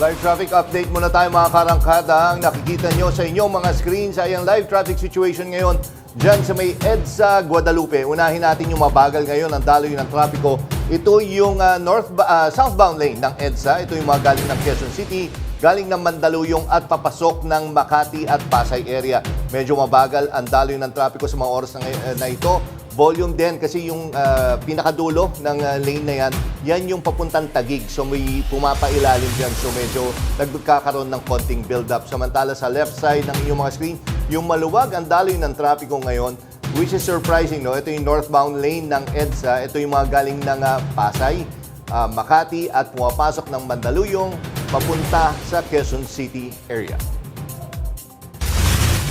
Live traffic update muna tayo mga karangkada. Ang nakikita nyo sa inyong mga screens ay ang live traffic situation ngayon dyan sa may EDSA Guadalupe. Unahin natin yung mabagal ngayon ang daloy ng trapiko. Ito yung southbound lane ng EDSA. Ito yung mga galing ng Quezon City, galing ng Mandaluyong at papasok ng Makati at Pasay area. Medyo mabagal ang daloy ng trapiko sa mga oras na ito. Volume din kasi yung pinakadulo ng lane na yan yung papuntang Taguig. So may pumapailalim dyan. So medyo nagkakaroon ng konting build-up. Samantala sa left side ng inyong mga screen, yung maluwag ang daloy ng trapiko ngayon, which is surprising, no? Ito yung northbound lane ng EDSA. Ito yung mga galing ng Pasay, Makati at pumapasok ng Mandaluyong papunta sa Quezon City area.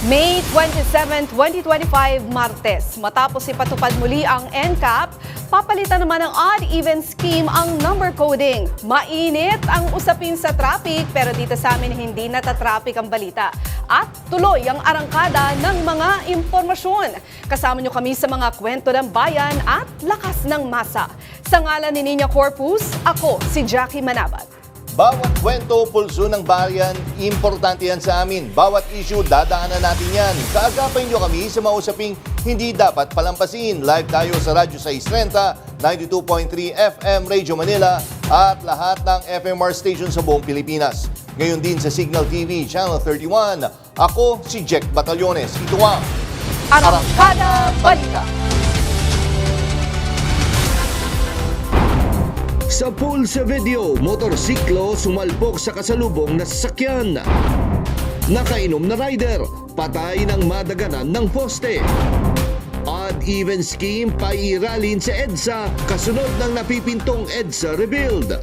May 27, 2025, Martes. Matapos ipatupad muli ang NCAP, papalitan naman ng odd-even scheme ang number coding. Mainit ang usapin sa traffic pero dito sa amin hindi natatraffic ang balita. At tuloy ang arangkada ng mga impormasyon. Kasama nyo kami sa mga kwento ng bayan at lakas ng masa. Sa ngalan ni Nina Corpus, ako si Jackie Manabat. Bawat kwento, pulso ng bayan, importante yan sa amin. Bawat issue, dadaanan natin yan. Kaagapay nyo kami sa mausaping hindi dapat palampasin. Live tayo sa Radyo 630, 92.3 FM Radio Manila at lahat ng FMR station sa buong Pilipinas. Ngayon din sa Signal TV, Channel 31. Ako si Jack Batallones. Ito ang Arangkada Balita. Sa pool sa video, motorsiklo sumalpok sa kasalubong na sasakyan. Nakainom na rider, patay ng madaganan ng poste. Odd-even scheme pairalin sa EDSA kasunod ng napipintong EDSA rebuild.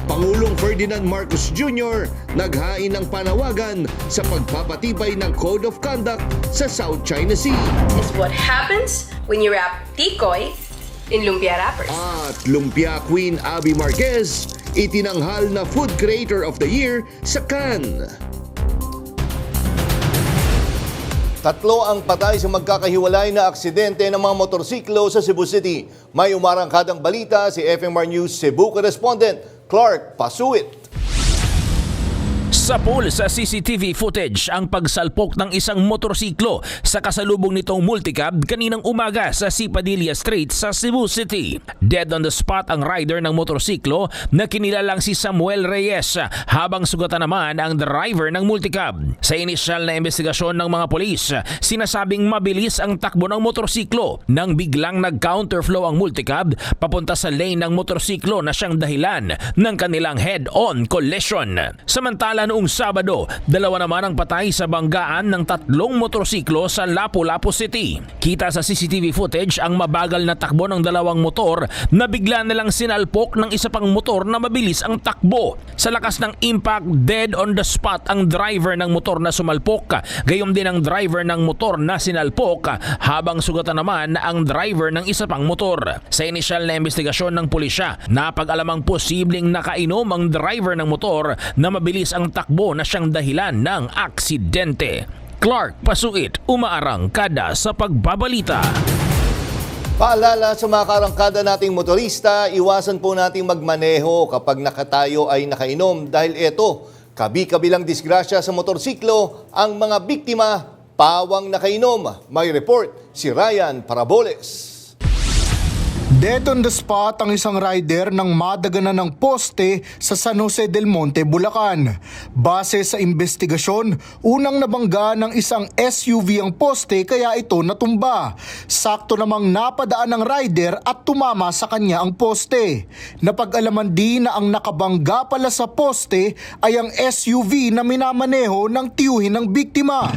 Pangulong Ferdinand Marcos Jr. naghain ng panawagan sa pagpapatibay ng Code of Conduct sa South China Sea. Is what happens when you wrap tikoy in lumpia wrappers. At Lumpia Queen Abby Marquez, itinanghal na Food Creator of the Year sa Cannes. Tatlo ang patay sa magkakahiwalay na aksidente ng mga motorsiklo sa Cebu City. May umarangkadang balita si FMR News Cebu correspondent Clark Pasuit. Sa pool sa CCTV footage ang pagsalpok ng isang motorsiklo sa kasalubong nitong multicab kaninang umaga sa C. Padilla Street sa Cebu City. Dead on the spot ang rider ng motorsiklo na kinilalang si Samuel Reyes habang sugatan naman ang driver ng multicab. Sa inisyal na investigasyon ng mga polis, sinasabing mabilis ang takbo ng motorsiklo nang biglang nag-counterflow ang multicab papunta sa lane ng motorsiklo na siyang dahilan ng kanilang head-on collision. Samantala noong Sabado, dalawa naman ang patay sa banggaan ng tatlong motorsiklo sa Lapu-Lapu City. Kita sa CCTV footage ang mabagal na takbo ng dalawang motor na bigla nilang sinalpok ng isa pang motor na mabilis ang takbo. Sa lakas ng impact, dead on the spot ang driver ng motor na sumalpok. Gayong din ang driver ng motor na sinalpok habang sugatan naman ang driver ng isa pang motor. Sa inisyal na investigasyon ng pulisya, napag-alamang posibleng nakainom ang driver ng motor na mabilis ang takbo na siyang dahilan ng aksidente. Clark Pasuit, umaarangkada sa pagbabalita. Paalala sa mga karangkada nating motorista, iwasan po nating magmaneho kapag nakatayo ay nakainom dahil eto, kabi-kabilang disgrasya sa motorsiklo ang mga biktima pawang nakainom. May report si Ryan Paraboles. Dead on the spot ang isang rider ng madaganan ng poste sa San Jose del Monte, Bulacan. Base sa investigasyon, unang nabangga ng isang SUV ang poste kaya ito natumba. Sakto namang napadaan ng rider at tumama sa kanya ang poste. Napag-alaman din na ang nakabangga pala sa poste ay ang SUV na minamaneho ng tiyuhin ng biktima.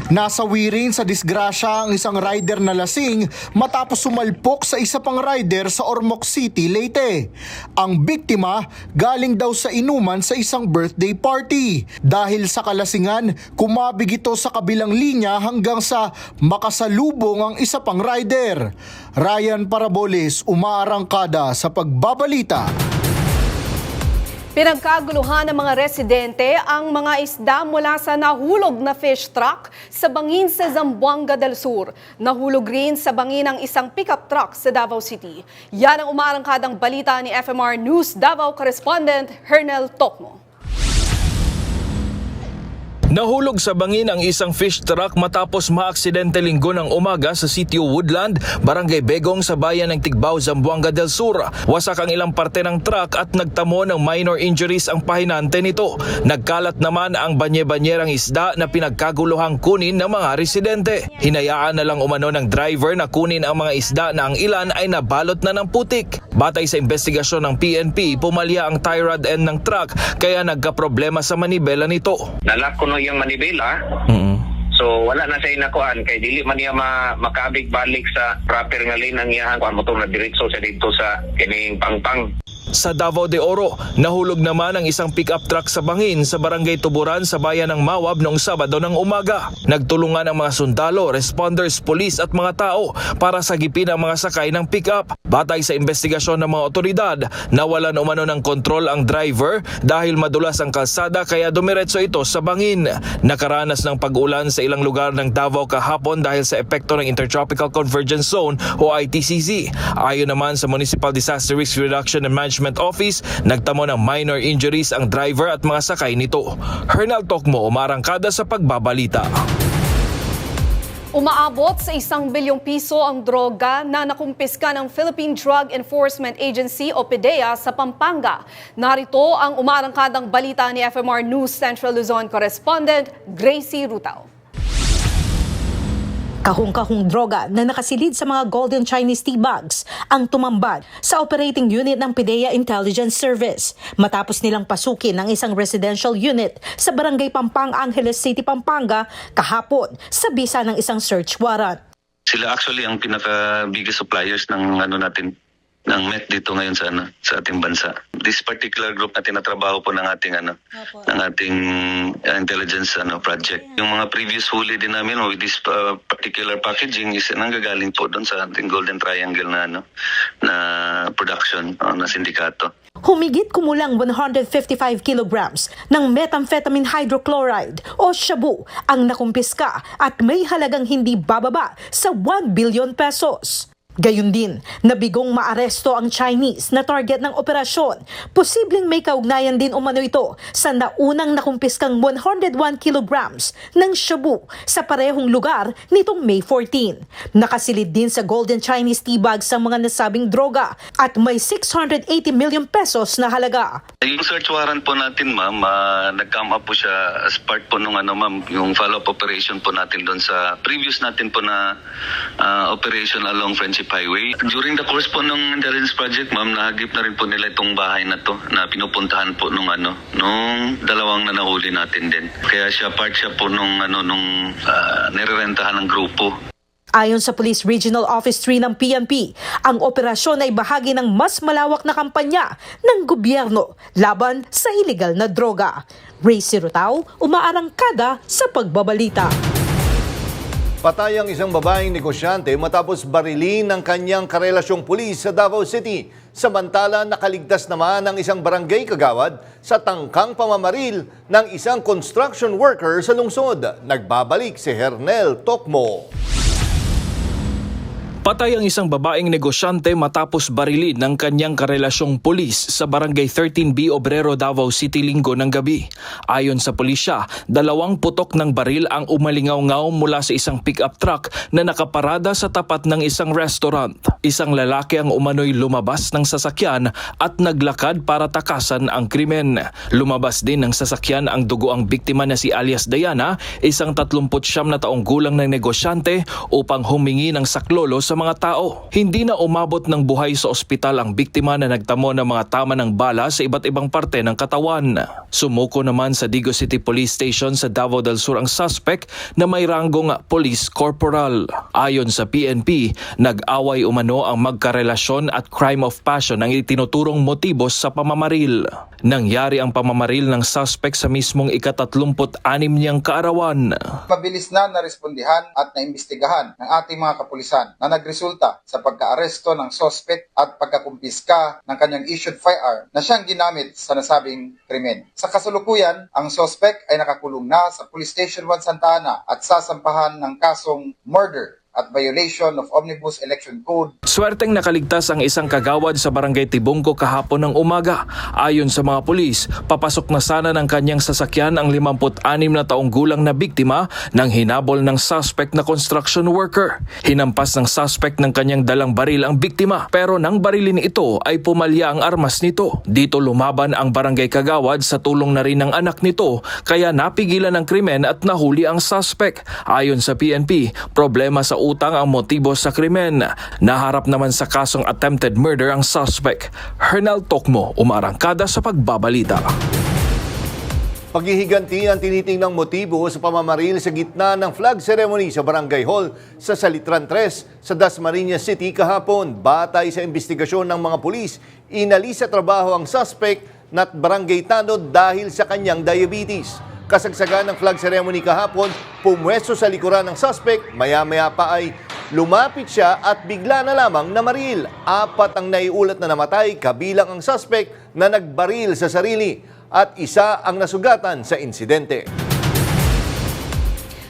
Nasawi rin sa disgrasya ang isang rider na lasing matapos sumalpok sa isa pang rider sa Ormoc City, Leyte. Ang biktima galing daw sa inuman sa isang birthday party. Dahil sa kalasingan, kumabig ito sa kabilang linya hanggang sa makasalubong ang isa pang rider. Ryan Paraboles, umaarangkada sa pagbabalita. Pinagkaguluhan ng mga residente ang mga isda mula sa nahulog na fish truck sa bangin sa Zamboanga del Sur. Nahulog rin sa bangin ang isang pickup truck sa Davao City. Yan ang umarangkadang balita ni FMR News Davao correspondent Hernel Tocmo. Nahulog sa bangin ang isang fish truck matapos maaksidente Linggo ng umaga sa sitio Woodland, Barangay Begong sa bayan ng Tigbao, Zamboanga del Sur. Wasak ang ilang parte ng truck at nagtamo ng minor injuries ang pahinante nito. Nagkalat naman ang banye-banyerang isda na pinagkaguluhang kunin ng mga residente. Hinayaan na lang umano ng driver na kunin ang mga isda na ang ilan ay nabalot na ng putik. Batay sa investigasyon ng PNP, pumalya ang tie rod end ng truck kaya nagkaproblema sa manibela nito. Nalak ko no yung manibela. So wala na siya inakuan kay dili man niya makabig balik sa proper nga lane ng iyang kuan motor na diretso sa dito sa kining pangpang. Sa Davao de Oro, nahulog naman ang isang pick-up truck sa bangin sa Barangay Tuburan sa bayan ng Mawab noong Sabado ng umaga. Nagtulungan ang mga sundalo, responders, pulis at mga tao para sagipin ang mga sakay ng pick-up. Batay sa investigasyon ng mga otoridad, nawalan umano ng kontrol ang driver dahil madulas ang kalsada kaya dumiretso ito sa bangin. Nakaranas ng pag-ulan sa ilang lugar ng Davao kahapon dahil sa epekto ng Intertropical Convergence Zone o ITCZ. Ayon naman sa Municipal Disaster Risk Reduction and Management Office, nagtamo ng minor injuries ang driver at mga sakay nito. Hernel Tocmo, umarangkada sa pagbabalita. Umaabot sa 1 bilyong piso ang droga na nakumpiska ng Philippine Drug Enforcement Agency o PDEA sa Pampanga. Narito ang umarangkadang balita ni FMR News Central Luzon correspondent Gracie Rutao. Kahong-kahong droga na nakasilid sa mga golden Chinese tea bags ang tumambad sa operating unit ng PDEA Intelligence Service matapos nilang pasukin ang isang residential unit sa Barangay Pampang, Angeles City, Pampanga kahapon sa bisa ng isang search warrant. Sila actually ang pinaka-biggest suppliers ng ng MET dito ngayon sa ating bansa. This particular group na tinatrabaho po ng ating intelligence project. Yung mga previous huli din namin with this particular packaging is nanggagaling po doon sa ating Golden Triangle na production na sindikato. Humigit kumulang 155 kilograms ng methamphetamine hydrochloride o shabu ang nakumpiska at may halagang hindi bababa sa 1 billion pesos. Gayun din, nabigong maaresto ang Chinese na target ng operasyon. Posibleng may kaugnayan din umano ito sa naunang nakumpiskang 101 kilograms ng shabu sa parehong lugar nitong May 14. Nakasilid din sa Golden Chinese tea bags sa mga nasabing droga at may 680 million pesos na halaga. Yung search warrant po natin, ma'am, nag-come up po siya as part po nung yung follow-up operation po natin doon sa previous natin po na operation along Friendship Highway. During the course po ng intelligence project, ma'am, nahagip na rin po nila itong bahay na to na pinupuntahan po nung dalawang na nahuli natin din. Kaya part siya po nung nirerentahan ng grupo. Ayon sa Police Regional Office 3 ng PNP, ang operasyon ay bahagi ng mas malawak na kampanya ng gobyerno laban sa iligal na droga. Gracie Rutao, umaarangkada sa pagbabalita. Patay ang isang babaeng negosyante matapos barilin ng kanyang karelasyong pulis sa Davao City. Samantala, nakaligtas naman ang isang barangay kagawad sa tangkang pamamaril ng isang construction worker sa lungsod. Nagbabalik si Hernel Tocmo. Patay ang isang babaeng negosyante matapos barilin ng kanyang karelasyong pulis sa Barangay 13B Obrero, Davao City Linggo ng gabi. Ayon sa pulisya, 2 putok ng baril ang umalingaw-ngaw mula sa isang pick-up truck na nakaparada sa tapat ng isang restaurant. Isang lalaki ang umano'y lumabas ng sasakyan at naglakad para takasan ang krimen. Lumabas din ng sasakyan ang dugo ang biktima na si alias Diana, isang 39 na taong gulang ng negosyante upang humingi ng saklolo sa mga tao. Hindi na umabot ng buhay sa ospital ang biktima na nagtamo ng mga tama ng bala sa iba't ibang parte ng katawan. Sumuko naman sa Digo City Police Station sa Davao del Sur ang suspect na may ranggong police corporal. Ayon sa PNP, nag-away umano ang magkarelasyon at crime of passion ang itinuturong motibos sa pamamaril. Nangyari ang pamamaril ng suspect sa mismong ika-36 niyang kaarawan. Mabilis na narespondihan at naimbestigahan ng ating mga kapulisan na nagresulta sa pagkaaresto ng suspect at pagkakumpiska ng kanyang issued firearm na siyang ginamit sa nasabing krimen. Sa kasalukuyan, ang suspect ay nakakulong na sa Police Station 1 Santa Ana at sasampahan ng kasong murder at violation of Omnibus Election Code. Swerteng nakaligtas ang isang kagawad sa barangay Tibungco kahapon ng umaga. Ayon sa mga pulis, papasok na sana ng kanyang sasakyan ang 56 na taong gulang na biktima nang hinabol ng suspect na construction worker. Hinampas ng suspect ng kanyang dalang baril ang biktima, pero nang barilin ito ay pumalya ang armas nito. Dito lumaban ang barangay kagawad sa tulong na rin ng anak nito, kaya napigilan ang krimen at nahuli ang suspect. Ayon sa PNP, problema sa utang ang motibo sa krimen. Naharap naman sa kasong attempted murder ang suspect. Hernal Tokmo, umarangkada sa pagbabalita. Paghihiganti ang tinitingnang motibo sa pamamaril sa gitna ng flag ceremony sa Barangay Hall sa Salitran 3 sa Dasmariñas City kahapon. Batay sa investigasyon ng mga pulis, inalis sa trabaho ang suspect na barangay tanod dahil sa kanyang diabetes. Kasagsagan ng flag ceremony kahapon, pumwesto sa likuran ng suspect, maya-maya pa ay lumapit siya at bigla na lamang namaril. 4 ang naiulat na namatay, kabilang ang suspect na nagbaril sa sarili at 1 ang nasugatan sa insidente.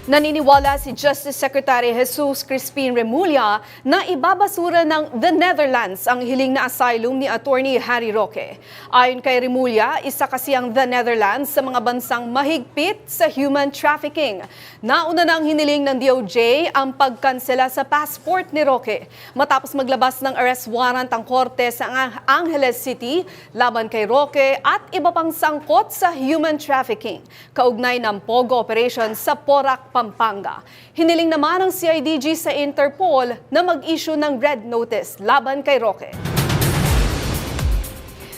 Naniniwala si Justice Secretary Jesus Crispin Remulla na ibabasura ng The Netherlands ang hiling na asylum ni Attorney Harry Roque. Ayon kay Remulla, isa kasi ang The Netherlands sa mga bansang mahigpit sa human trafficking. Nauna nang hiniling ng DOJ ang pagkansela sa passport ni Roque matapos maglabas ng arrest warrant ang korte sa Angeles City laban kay Roque at iba pang sangkot sa human trafficking, kaugnay ng POGO operation sa Porac, Pampanga. Hiniling naman ng CIDG sa Interpol na mag-issue ng red notice laban kay Roque.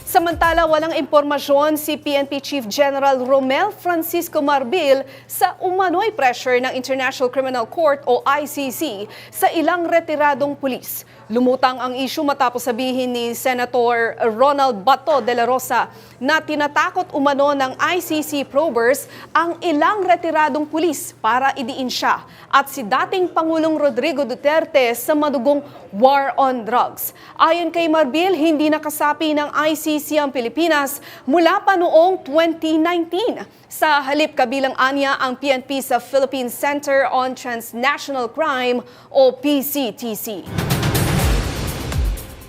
Samantala, walang impormasyon si PNP Chief General Romel Francisco Marbil sa umano'y pressure ng International Criminal Court o ICC sa ilang retiradong pulis. Lumutang ang issue matapos sabihin ni Senator Ronald Bato de la Rosa na tinatakot umano ng ICC probers ang ilang retiradong pulis para idiin siya at si dating Pangulong Rodrigo Duterte sa madugong war on drugs. Ayon kay Marbil, hindi nakasapi ng ICC ang Pilipinas mula pa noong 2019. Sa halip kabilang anya ang PNP sa Philippine Center on Transnational Crime o PCTC.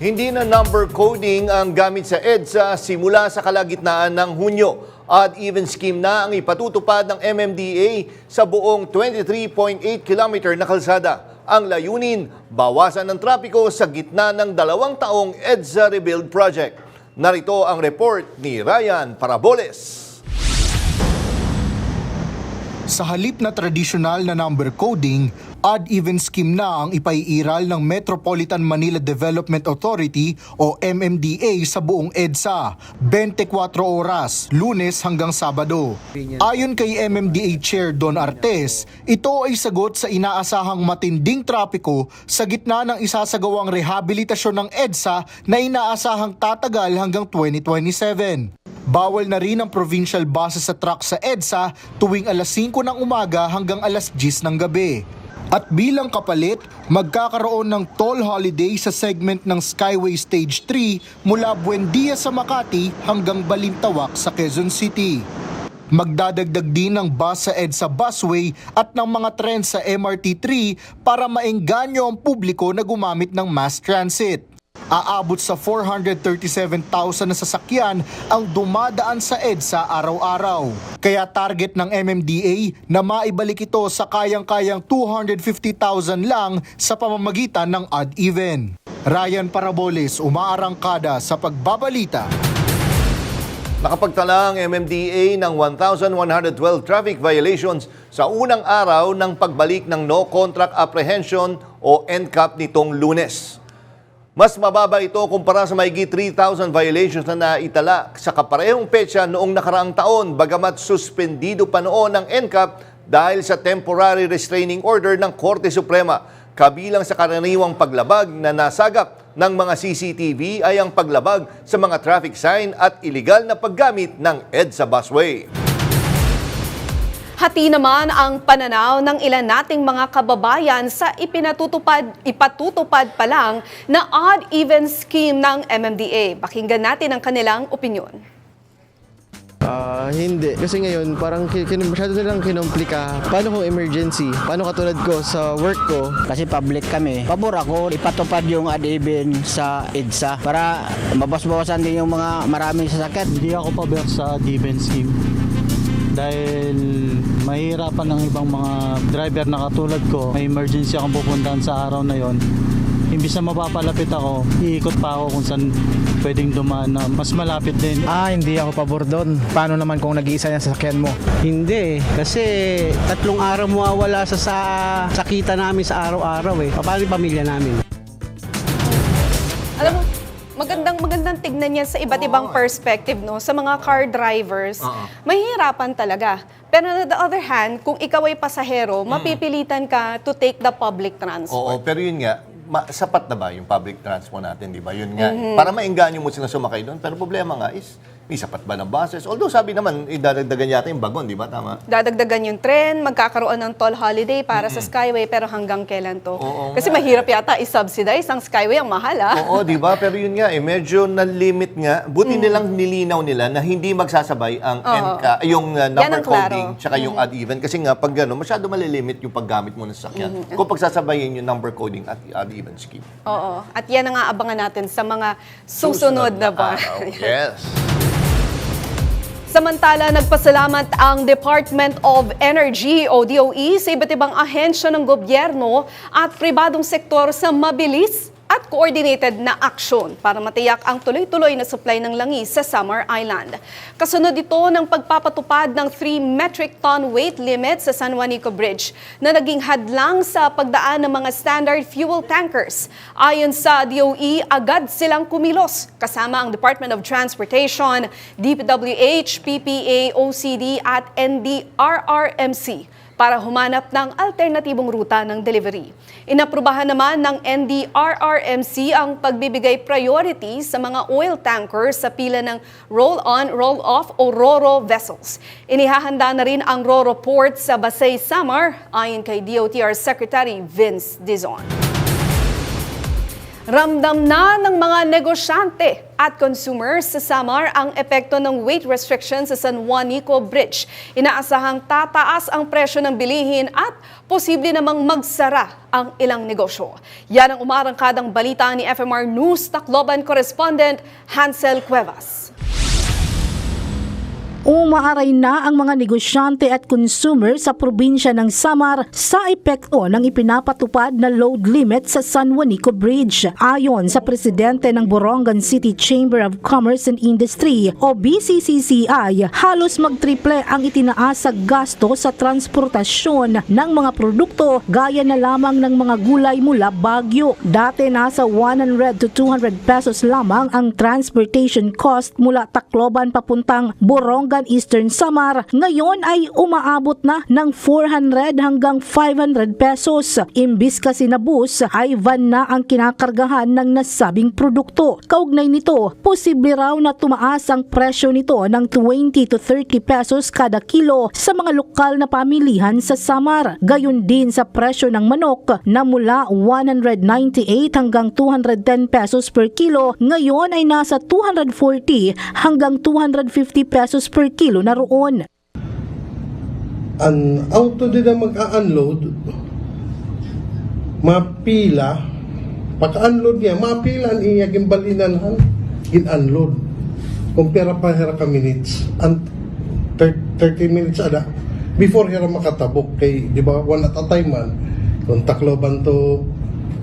Hindi na number coding ang gamit sa EDSA simula sa kalagitnaan ng Hunyo. Odd-even scheme na ang ipatutupad ng MMDA sa buong 23.8 kilometer na kalsada. Ang layunin, bawasan ng trapiko sa gitna ng 2 taong EDSA Rebuild Project. Narito ang report ni Ryan Paraboles. Sa halip na tradisyonal na number coding, odd-even scheme na ang ipaiiral ng Metropolitan Manila Development Authority o MMDA sa buong EDSA, 24 oras, Lunes hanggang Sabado. Ayon kay MMDA Chair Don Artes, ito ay sagot sa inaasahang matinding trapiko sa gitna ng isasagawang rehabilitasyon ng EDSA na inaasahang tatagal hanggang 2027. Bawal na rin ang provincial buses sa truck sa EDSA tuwing alas 5 ng umaga hanggang alas 10 ng gabi. At bilang kapalit, magkakaroon ng toll holiday sa segment ng Skyway Stage 3 mula Buendia sa Makati hanggang Balintawak sa Quezon City. Magdadagdag din ng bus sa EDSA busway at ng mga tren sa MRT 3 para maengganyo ang publiko na gumamit ng mass transit. Aabot sa 437,000 na sasakyan ang dumadaan sa EDSA araw-araw. Kaya target ng MMDA na maibalik ito sa kayang-kayang 250,000 lang sa pamamagitan ng odd-even. Ryan Paraboles, umaarangkada sa pagbabalita. Nakapagtala ang MMDA ng 1,112 traffic violations sa unang araw ng pagbalik ng No Contract Apprehension o NCAP nitong Lunes. Mas mababa ito kumpara sa mahigit 3,000 violations na naitala sa kaparehong petsa noong nakaraang taon, bagamat suspendido pa noon ng NCAP dahil sa temporary restraining order ng Korte Suprema. Kabilang sa karaniwang paglabag na nasagap ng mga CCTV ay ang paglabag sa mga traffic sign at iligal na paggamit ng EDSA busway. Hati naman ang pananaw ng ilan nating mga kababayan sa ipatutupad pa lang na odd-even scheme ng MMDA. Pakinggan natin ang kanilang opinyon. Hindi. Kasi ngayon, parang masyado nilang kinomplika. Paano kung emergency? Paano katulad ko sa work ko? Kasi public kami. Pabor ako, ipatupad yung odd-even sa EDSA para mabas-bawasan din yung mga maraming sasakyan. Hindi ako pabor sa odd-even scheme. Dahil mahirapan ng ibang mga driver na katulad ko. May emergency akong pupuntahan sa araw na yon. Imbis na mapapalapit ako, iikot pa ako kung saan pwedeng dumaan na mas malapit din. Hindi ako pabor doon. Paano naman kung nag-iisa yung sasakyan mo? Hindi, kasi 3 araw mawawala sa sakita namin sa araw-araw eh. Paano yung pamilya namin? Alam mo, magandang tignan yan sa iba't ibang perspective, no? Sa mga car drivers, mahihirapan talaga. Pero on the other hand, kung ikaw ay pasahero, mapipilitan ka to take the public transport. Oo, pero yun nga, sapat na ba yung public transport natin, di ba? Yun nga. Para maengganyo mo sila sumakay doon. Pero problema nga is, may sapat ba ng buses? Although sabi naman, idadagdagan yata yung bagon, di ba? Tama? Dadagdagan yung tren, magkakaroon ng toll holiday para sa Skyway, pero hanggang kailan to? Kasi mahirap yata i-subsidize ang Skyway, ang mahal Oo, di ba? Pero yun nga, medyo na-limit nga. Buti nilang nilinaw nila na hindi magsasabay ang yung number coding tsaka yung odd-even. Kasi nga, pag gano'n, masyado malilimit yung paggamit mo ng sasakyan. Kung pagsasabayin yung number coding at odd-even scheme. Oo. At yan ang aabangan natin sa mga susunod na ba. Yes. Samantala, nagpasalamat ang Department of Energy o DOE sa iba't ibang ahensya ng gobyerno at pribadong sektor sa mabilis at coordinated na aksyon para matiyak ang tuloy-tuloy na supply ng langis sa Samar Island. Kasunod ito ng pagpapatupad ng 3 metric ton weight limit sa San Juanico Bridge na naging hadlang sa pagdaan ng mga standard fuel tankers. Ayon sa DOE, agad silang kumilos kasama ang Department of Transportation, DPWH, PPA, OCD at NDRRMC para humanap ng alternatibong ruta ng delivery. Inaprubahan naman ng NDRRMC ang pagbibigay priority sa mga oil tankers sa pila ng roll-on, roll-off o RoRo vessels. Inihahanda na rin ang RoRo port sa Basay, Samar, ayon kay DOTR Secretary Vince Dizon. Ramdam na ng mga negosyante at consumers sa Samar ang epekto ng weight restriction sa San Juanico Bridge. Inaasahang tataas ang presyo ng bilihin at posible namang magsara ang ilang negosyo. Yan ang umarangkadang balita ni FMR News Tacloban correspondent Hansel Cuevas. Umaaray na ang mga negosyante at consumer sa probinsya ng Samar sa epekto ng ipinapatupad na load limit sa San Juanico Bridge. Ayon sa presidente ng Borongan City Chamber of Commerce and Industry o BCCCI, halos magtriple ang itinaas sa gasto sa transportasyon ng mga produkto gaya na lamang ng mga gulay mula Baguio. Dati nasa 100 to 200 pesos lamang ang transportation cost mula Tacloban papuntang Borongan Eastern Samar, ngayon ay umaabot na ng 400 hanggang 500 pesos. Imbis kasi na bus ay van na ang kinakargahan ng nasabing produkto. Kaugnay nito, posible raw na tumaas ang presyo nito ng 20 to 30 pesos kada kilo sa mga lokal na pamilihan sa Samar. Gayon din sa presyo ng manok na mula 198 hanggang 210 pesos per kilo, ngayon ay nasa 240 hanggang 250 pesos per kilo na roon. Ang auto din na mag-unload, mapila, pagka-unload niya, mapila niya gimbalinan gin-unload. Kumpira pa hera ka minutes, and 30 minutes ada, before hera makatabok kay, di ba, one at a time man, kung Tacloban to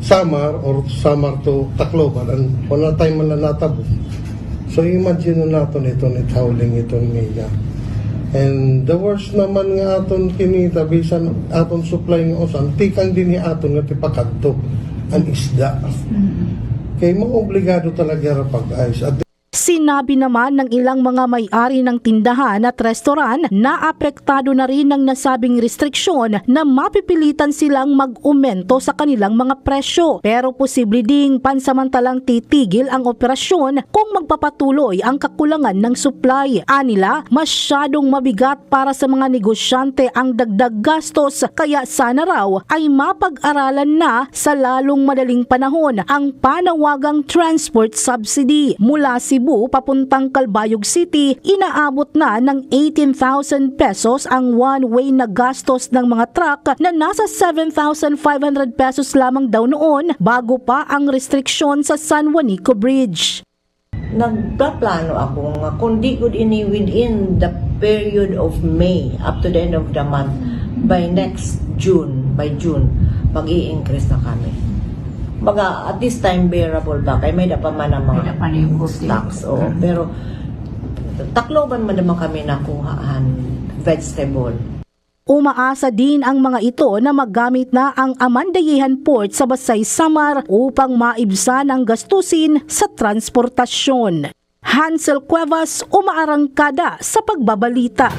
Samar or Samar to Tacloban, and one at a time man lang natabok. So imagine natin ito ni howling ito niya. And the worst naman nga aton kinita bisan aton supply ng usan, tikang din ni aton nga tipakadto ang isda. Kaya maobligado talaga ra pag-ayos. Sinabi naman ng ilang mga may-ari ng tindahan at restoran na apektado na rin ng nasabing restriksyon na mapipilitan silang mag-umento sa kanilang mga presyo. Pero posible ding pansamantalang titigil ang operasyon kung magpapatuloy ang kakulangan ng supply. Anila, masyadong mabigat para sa mga negosyante ang dagdag gastos kaya sana raw ay mapag-aralan na sa lalong madaling panahon ang panawagang transport subsidy. Mula Cebu papuntang Calbayog City, inaabot na ng 18,000 pesos ang one-way na gastos ng mga truck na nasa 7,500 pesos lamang daw noon bago pa ang restriksyon sa San Juanico Bridge. Nagpaplano ako nga kung di good ini within the period of May up to the end of the month by June, mag-i-increase na kami. Baga, at this time, bearable ba? Kaya may pa man ang mga stocks. Pero, takloban man naman kami nakuhaan vegetable. Umaasa din ang mga ito na magamit na ang Amandayehan Port sa Basay, Samar upang maibsan ang gastusin sa transportasyon. Hansel Cuevas, umaarangkada sa pagbabalita.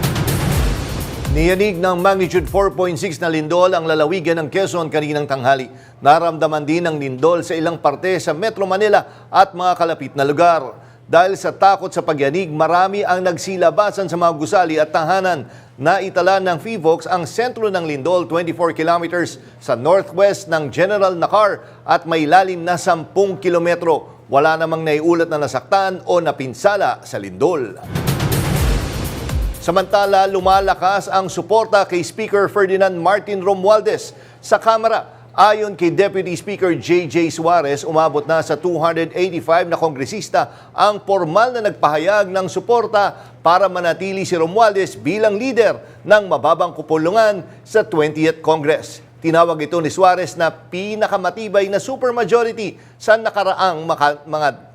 Niyanig ng magnitude 4.6 na lindol ang lalawigan ng Quezon kaninang tanghali. Naramdaman din ng lindol sa ilang parte sa Metro Manila at mga kalapit na lugar. Dahil sa takot sa pagyanig, marami ang nagsilabasan sa mga gusali at tahanan. Naitala ng FIVOX ang sentro ng lindol 24 kilometers sa northwest ng General Nakar at may lalim na 10 kilometro. Wala namang naiulat na nasaktan o napinsala sa lindol. Samantala, lumalakas ang suporta kay Speaker Ferdinand Martin Romualdez sa Kamara. Ayon kay Deputy Speaker J.J. Suarez, umabot na sa 285 na kongresista ang formal na nagpahayag ng suporta para manatili si Romualdez bilang leader ng mababang kupulungan sa 20th Congress. Tinawag ito ni Suarez na pinakamatibay na supermajority sa nakaraang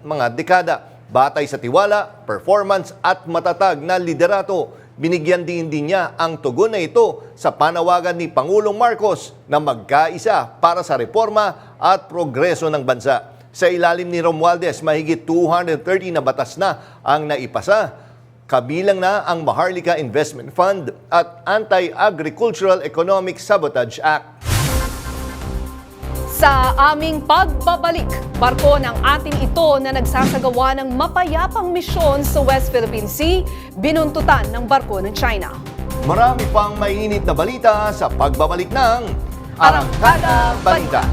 mga dekada. Batay sa tiwala, performance at matatag na liderato, binigyan din niya ang tugon na ito sa panawagan ni Pangulong Marcos na magkaisa para sa reforma at progreso ng bansa. Sa ilalim ni Romualdez, mahigit 230 na batas na ang naipasa. Kabilang na ang Maharlika Investment Fund at Anti-Agricultural Economic Sabotage Act. Sa aming pagbabalik, barko ng atin ito na nagsasagawa ng mapayapang misyon sa West Philippine Sea, binuntutan ng barko ng China. Marami pang mainit na balita sa pagbabalik ng Arangkada Balita.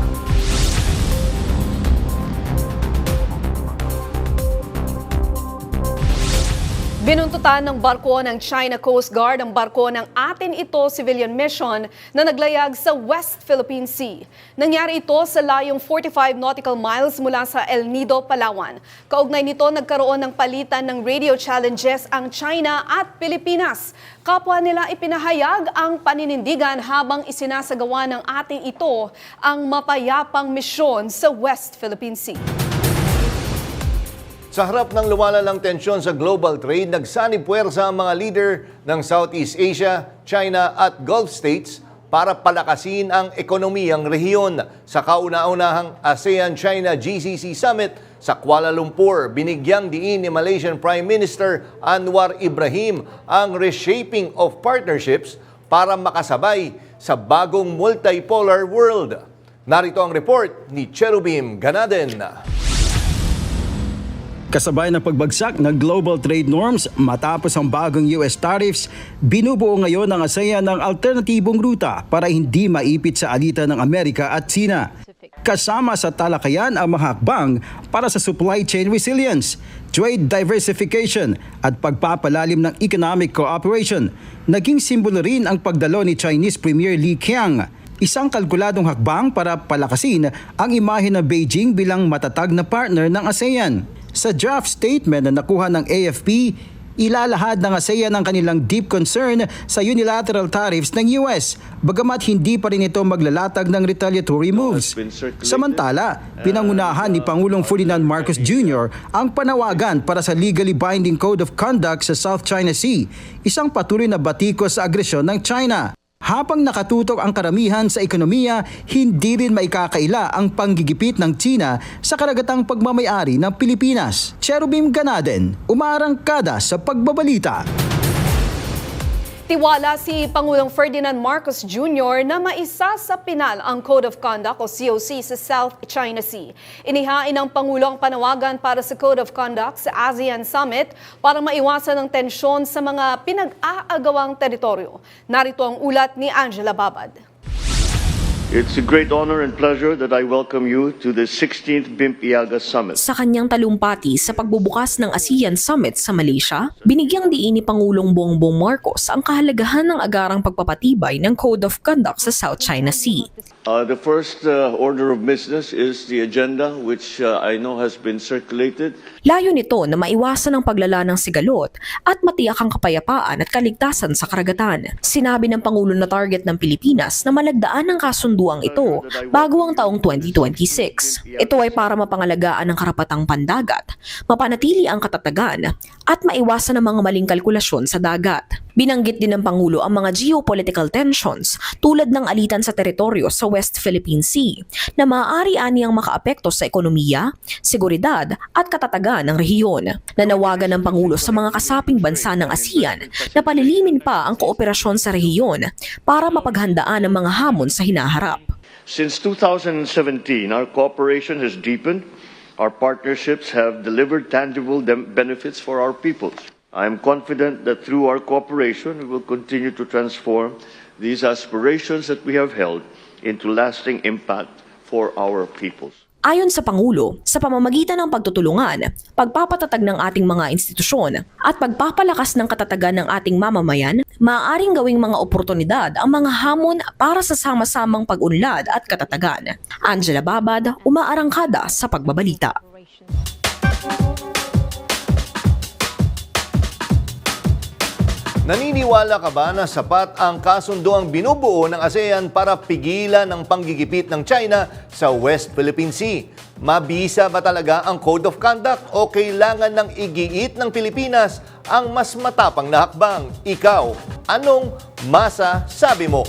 Binuntutan ng barko ng China Coast Guard ang barko ng atin ito civilian mission na naglayag sa West Philippine Sea. Nangyari ito sa layong 45 nautical miles mula sa El Nido, Palawan. Kaugnay nito, nagkaroon ng palitan ng radio challenges ang China at Pilipinas. Kapwa nila ipinahayag ang paninindigan habang isinasagawa ng atin ito ang mapayapang misyon sa West Philippine Sea. Sa harap ng lumalalang tensyon sa global trade, nagsanib puwersa ang mga leader ng Southeast Asia, China at Gulf States para palakasin ang ekonomiyang rehiyon. Sa kauna-unahang ASEAN-China GCC Summit sa Kuala Lumpur, binigyang diin ni Malaysian Prime Minister Anwar Ibrahim ang reshaping of partnerships para makasabay sa bagong multipolar world. Narito ang report ni Cherubim Ganaden. Kasabay ng pagbagsak ng global trade norms matapos ang bagong US tariffs, binubuo ngayon ng ASEAN ng alternatibong ruta para hindi maipit sa alitan ng Amerika at China. Kasama sa talakayan ang mga hakbang para sa supply chain resilience, trade diversification at pagpapalalim ng economic cooperation. Naging simbolo rin ang pagdalo ni Chinese Premier Li Qiang, isang kalkuladong hakbang para palakasin ang imahe ng Beijing bilang matatag na partner ng ASEAN. Sa draft statement na nakuha ng AFP, ilalahad ng ASEAN ang kanilang deep concern sa unilateral tariffs ng US, bagamat hindi pa rin ito maglalatag ng retaliatory moves. Samantala, pinangunahan ni Pangulong Ferdinand Marcos Jr. ang panawagan para sa legally binding code of conduct sa South China Sea, isang patuloy na batikos sa agresyon ng China. Habang nakatutok ang karamihan sa ekonomiya, hindi rin maikakaila ang panggigipit ng China sa karagatang pagmamayari ng Pilipinas. Cherubim Ganaden, umaarangkada sa pagbabalita. Tiwala si Pangulong Ferdinand Marcos Jr. na maisa sa pinal ang Code of Conduct o COC sa South China Sea. Inihain ng Pangulo ang panawagan para sa Code of Conduct sa ASEAN Summit para maiwasan ang tensyon sa mga pinag-aagawang teritoryo. Narito ang ulat ni Angela Babad. It's a great honor and pleasure that I welcome you to the 16th BIMP-IAGA Summit. Sa kanyang talumpati sa pagbubukas ng ASEAN Summit sa Malaysia, binigyang diin ni Pangulong Bongbong Marcos ang kahalagahan ng agarang pagpapatibay ng Code of Conduct sa South China Sea. The first order of business is the agenda which I know has been circulated. Layo nito na maiwasan ang paglala ng sigalot at matiyak ang kapayapaan at kaligtasan sa karagatan. Sinabi ng Pangulo na target ng Pilipinas na malagdaan ang kasunduang ito bago ang taong 2026. Ito ay para mapangalagaan ang karapatang pandagat, mapanatili ang katatagan at maiwasan ang mga maling kalkulasyon sa dagat. Binanggit din ng Pangulo ang mga geopolitical tensions tulad ng alitan sa teritoryo sa West Philippine Sea na maaari aniyang makaapekto sa ekonomiya, seguridad at katatagan ng rehiyon. Nanawagan ng Pangulo sa mga kasaping bansa ng ASEAN na palilimin pa ang kooperasyon sa rehiyon para mapaghandaan ang mga hamon sa hinaharap. Since 2017, our cooperation has deepened. Our partnerships have delivered tangible benefits for our peoples. I am confident that through our cooperation, we will continue to transform these aspirations that we have held into lasting impact for our peoples. Ayon sa Pangulo, sa pamamagitan ng pagtutulungan, pagpapatatag ng ating mga institusyon at pagpapalakas ng katatagan ng ating mamamayan, maaaring gawing mga oportunidad ang mga hamon para sa sama-samang pag-unlad at katatagan. Angela Babad, umaarangkada sa pagbabalita. Naniniwala ka ba na sapat ang kasunduang binubuo ng ASEAN para pigilan ang panggigipit ng China sa West Philippine Sea? Mabisa ba talaga ang Code of Conduct o kailangan ng igiit ng Pilipinas ang mas matapang na hakbang? Ikaw, anong masasabi mo?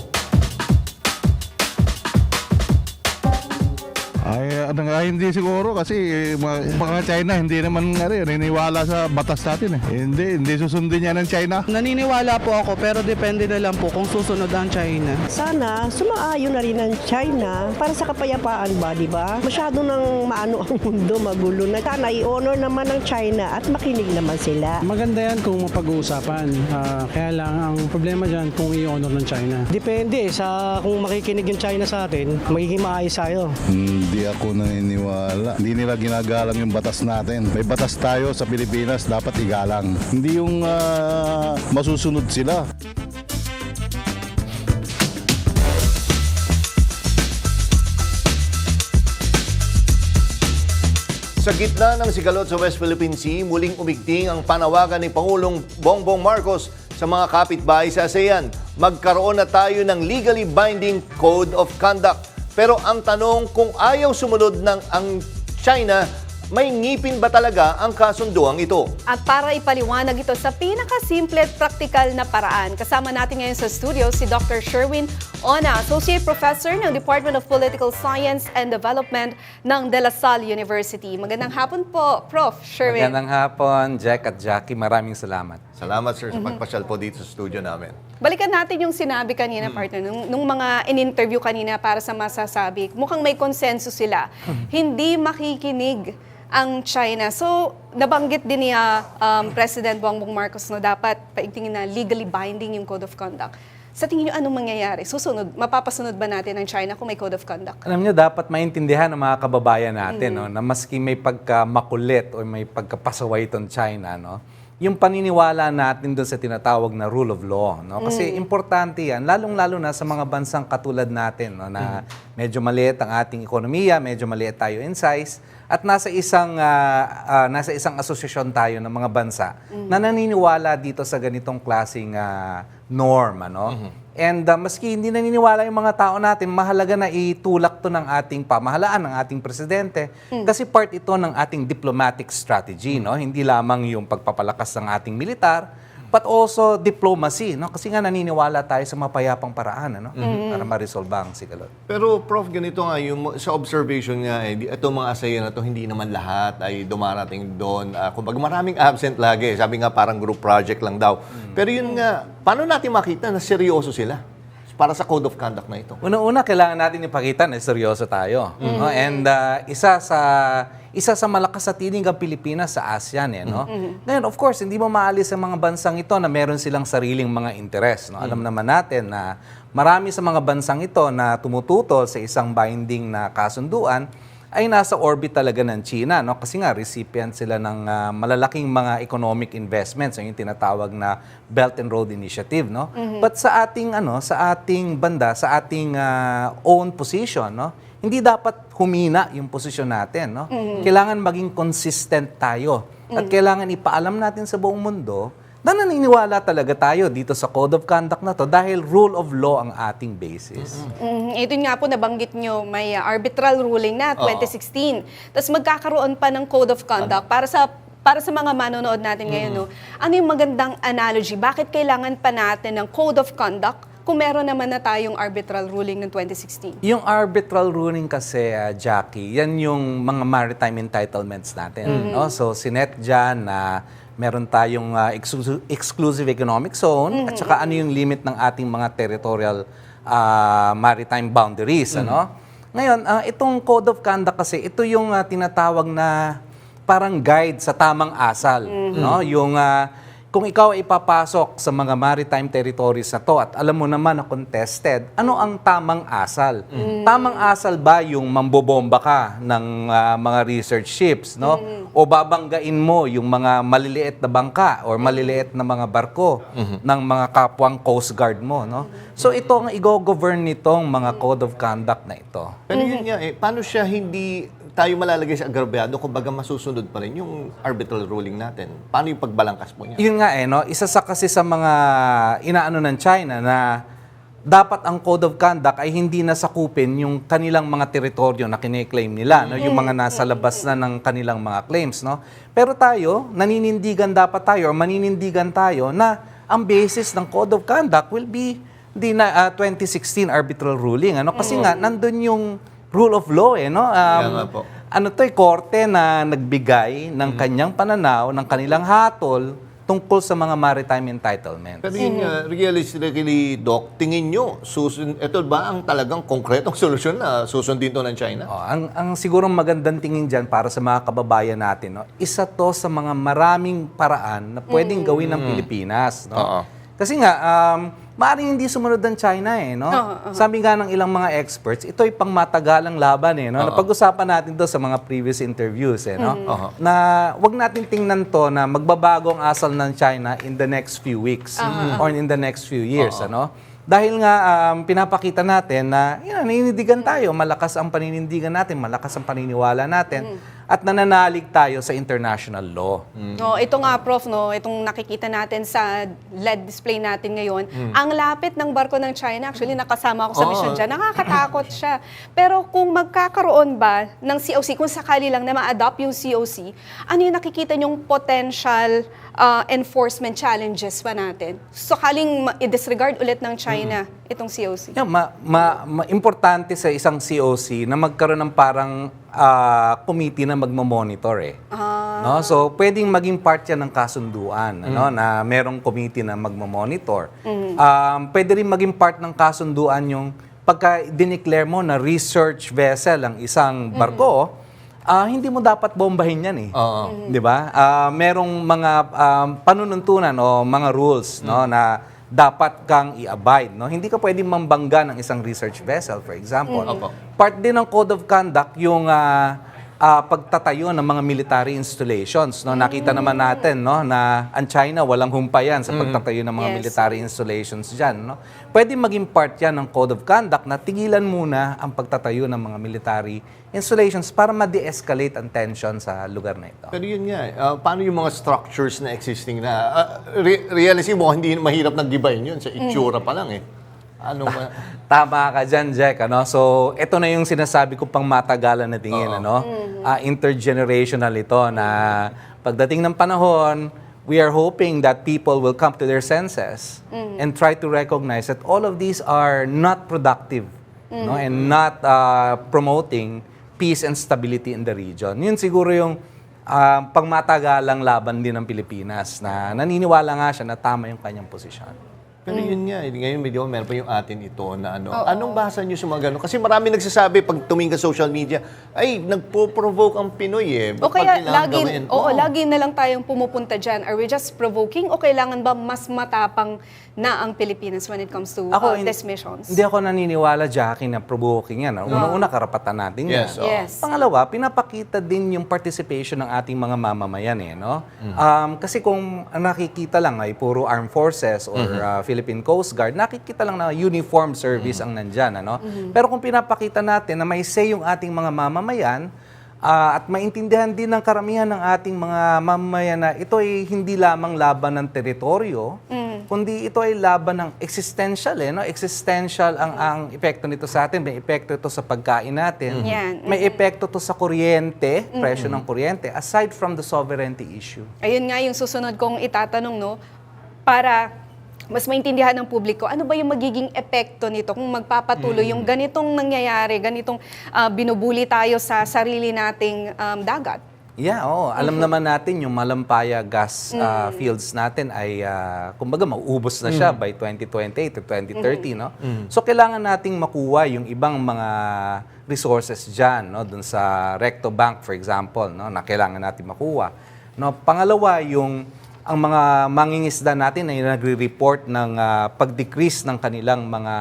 Hindi siguro kasi mga China hindi naman naniniwala sa batas natin. Hindi susundin niya ng China. Naniniwala po ako pero depende na lang po kung susunod ang China. Sana sumaayon na rin ang China para sa kapayapaan ba, di ba? Masyado nang maano ang mundo, magulo na. Sana i-honor naman ng China at makinig naman sila. Maganda yan kung mapag-uusapan. Kaya lang ang problema dyan kung i-honor ng China. Depende sa kung makikinig yung China sa atin, magiging maayos tayo. Hindi ako naniniwala. Hindi nila ginagalang yung batas natin. May batas tayo sa Pilipinas, dapat igalang. Hindi yung masusunod sila. Sa gitna ng sigalot sa West Philippine Sea, muling umigting ang panawagan ni Pangulong Bongbong Marcos sa mga kapitbahay sa ASEAN. Magkaroon na tayo ng legally binding Code of Conduct. Pero ang tanong, kung ayaw sumunod ng ang China, may ngipin ba talaga ang kasunduang ito? At para ipaliwanag ito sa pinakasimple at praktikal na paraan, kasama natin ngayon sa studio si Dr. Sherwin Ona, Associate Professor ng Department of Political Science and Development ng De La Salle University. Magandang hapon po, Prof. Sherwin. Magandang hapon, Jack at Jackie. Maraming salamat. Salamat, sir, sa pagpasyal po dito sa studio namin. Balikan natin yung sinabi kanina, partner, nung mga in-interview kanina para sa masasabi. Mukhang may konsensus sila. Hindi makikinig ang China. So, nabanggit din ni President Bongbong Marcos na dapat paigtingin na legally binding yung Code of Conduct. Sa tingin niyo, anong mangyayari? Mapapasunod ba natin ang China kung may Code of Conduct? Alam niyo, dapat maintindihan ng mga kababayan natin na maski may pagkamakulit o may pagkapasaway itong China, yung paniniwala natin doon sa tinatawag na rule of law. Kasi importante yan, lalong-lalo na sa mga bansang katulad natin na medyo maliit ang ating ekonomiya, medyo maliit tayo in size, at nasa isang asosasyon tayo ng mga bansa na naniniwala dito sa ganitong klaseng norm. And maski hindi naniniwala yung mga tao natin, mahalaga na itulak to ng ating pamahalaan, ng ating presidente, kasi part ito ng ating diplomatic strategy. Hindi lamang yung pagpapalakas ng ating militar, but also diplomacy, no? Kasi nga naniniwala tayo sa mapayapang paraan, ano? Para ma-resolve ang sigalot. Pero Prof, ganito nga, yung sa observation nga, itong mga asaya na to, hindi naman lahat ay dumarating doon. Kumbaga maraming absent lagi. Sabi nga parang group project lang daw. Pero yun nga, paano natin makita na seryoso sila para sa code of conduct na ito? Una-una, kailangan natin ipakita na seryoso tayo. No? And isa sa malakas sa tinig ang Pilipinas sa ASEAN. No? Ngayon, of course, hindi mo maalis ang mga bansang ito na meron silang sariling mga interes. No? Alam naman natin na marami sa mga bansang ito na tumututol sa isang binding na kasunduan ay nasa orbit talaga ng China, no? Kasi nga recipient sila ng malalaking mga economic investments, yung tinatawag na Belt and Road Initiative, no? But sa ating banda, sa ating own position, no? Hindi dapat humina yung posisyon natin, no? Kailangan maging consistent tayo at kailangan ipaalam natin sa buong mundo na naniniwala talaga tayo dito sa Code of Conduct na to dahil rule of law ang ating basis. Ito nga po nabanggit nyo, may arbitral ruling na 2016. Tapos magkakaroon pa ng Code of Conduct para sa mga manonood natin ngayon. No? Ano yung magandang analogy? Bakit kailangan pa natin ng Code of Conduct kung meron naman na tayong arbitral ruling ng 2016? Yung arbitral ruling kasi, Jackie, yan yung mga maritime entitlements natin. No? So, sinet dyan na meron tayong exclusive economic zone at saka ano yung limit ng ating mga territorial maritime boundaries. Ano? Ngayon, itong Code of Conduct kasi, ito yung tinatawag na parang guide sa tamang asal. No? Yung kung ikaw ay papasok sa mga maritime territories na to at alam mo naman na contested, ano ang tamang asal? Tamang asal ba yung mambobomba ka ng mga research ships, no? O babanggain mo yung mga maliliit na bangka or maliliit na mga barko ng mga kapwang Coast Guard mo, no? So ito ang i-govern nitong mga Code of Conduct na ito. Pero yun nga, paano siya hindi tayo malalagay sa agrabyado kung baga masusunod pa rin yung arbitral ruling natin? Paano yung pagbalangkas mo niya? Yun nga no? Isa kasi sa mga inaano ng China na dapat ang Code of Conduct ay hindi nasakupin yung kanilang mga teritoryo na kine-claim nila, no? Yung mga nasa labas na ng kanilang mga claims. No? Pero tayo, dapat tayo or maninindigan tayo na ang basis ng Code of Conduct will be the 2016 arbitral ruling. Ano? Kasi nga, nandun yung rule of law, no? Korte na nagbigay ng kanyang pananaw, ng kanilang hatol tungkol sa mga maritime entitlements. Pero yun nga, realistically, Doc, tingin nyo, ito ba ang talagang konkretong solusyon na susundin to ng China? Ang sigurong magandang tingin dyan para sa mga kababayan natin, no? Isa to sa mga maraming paraan na pwedeng gawin ng Pilipinas. No? Kasi nga, maaaring hindi sumunod ng China no? Sabi nga ng ilang mga experts, ito ay pangmatagalang laban no? Napag-usapan natin to sa mga previous interviews no? Na wag natin tingnan to na magbabago ang asal ng China in the next few weeks or in the next few years ano? Dahil nga pinapakita natin na naninindigan tayo, malakas ang paninindigan natin, malakas ang paniniwala natin at nananalig tayo sa international law. No, ito nga Prof, no, itong nakikita natin sa LED display natin ngayon, ang lapit ng barko ng China, actually nakasama ako sa mission dyan, nakakatakot siya. Pero kung magkakaroon ba ng COC, kung sakali lang na ma-adopt yung COC, ano yung nakikita yung potential enforcement challenges pa natin? Sakaling i-disregard ulit ng China itong COC. Importante sa isang COC na magkaroon ng parang committee na magmamonitor no? So, pwedeng maging part yan ng kasunduan no? Na merong committee na magmamonitor. Pwede rin maging part ng kasunduan yung pagka dineclare mo na research vessel ang isang barko, hindi mo dapat bombahin yan di ba? Merong mga panununtunan o mga rules no, na dapat kang i-abide. No? Hindi ka pwedeng mambangga ng isang research vessel, for example. Part din ng Code of Conduct yung pagtatayo ng mga military installations. No? Nakita naman natin no, na ang China walang humpayan sa pagtatayo ng mga military installations dyan. No? Pwede maging part yan ng Code of Conduct na tigilan muna ang pagtatayo ng mga military installations para ma-de-escalate ang tension sa lugar na ito. Pero yun nga, paano yung mga structures na existing na, realistic mo, hindi mahirap nag-gibayin yun sa itsura pa lang Tama ka dyan, Jack. Ano? So, ito na yung sinasabi ko pang matagalan na tingin. Intergenerational ito na pagdating ng panahon, we are hoping that people will come to their senses and try to recognize that all of these are not productive, no, and not promoting peace and stability in the region. Yun siguro yung pangmatagalang laban din ng Pilipinas na naniniwala nga siya na tama yung kanyang posisyon. Pero yun nga, ngayon medyo meron pa yung atin ito na ano. Anong basa nyo sa mga ganun? Kasi marami nagsasabi pag tumingin ka social media, ay, nagpo-provoke ang Pinoy eh. O kaya lagi, lagi na lang tayong pumupunta dyan. Are we just provoking o kailangan ba mas matapang na ang Pilipinas when it comes to these missions? Hindi ako naniniwala, Jackie, na provoking yan. Una-una, karapatan natin yan. Yes. Pangalawa, pinapakita din yung participation ng ating mga mamamayan eh, no? Kasi kung nakikita lang ay puro armed forces or Philippine Coast Guard, nakikita lang na uniform service ang nandyan, ano? Pero kung pinapakita natin na may say yung ating mga mamamayan, at maintindihan din ng karamihan ng ating mga mamamayan na ito ay hindi lamang laban ng teritoryo, kundi ito ay laban ng existential, no? Existential ang epekto nito sa atin. May epekto ito sa pagkain natin. May epekto ito sa kuryente, presyo ng kuryente, aside from the sovereignty issue. Ayun nga yung susunod kong itatanong, no? Para mas maintindihan ng publiko, ano ba yung magiging epekto nito kung magpapatuloy yung ganitong nangyayari, ganitong binubuli tayo sa sarili nating dagat? Yeah, alam naman natin yung Malampaya gas fields natin ay kumbaga mauubos na siya by 2028 to 2030, no? So kailangan nating makuha yung ibang mga resources diyan, no, dun sa Recto Bank for example, no, na kailangan natin makuha. No, pangalawa yung ang mga mangingisda natin ay nagre-report ng pag-decrease ng kanilang mga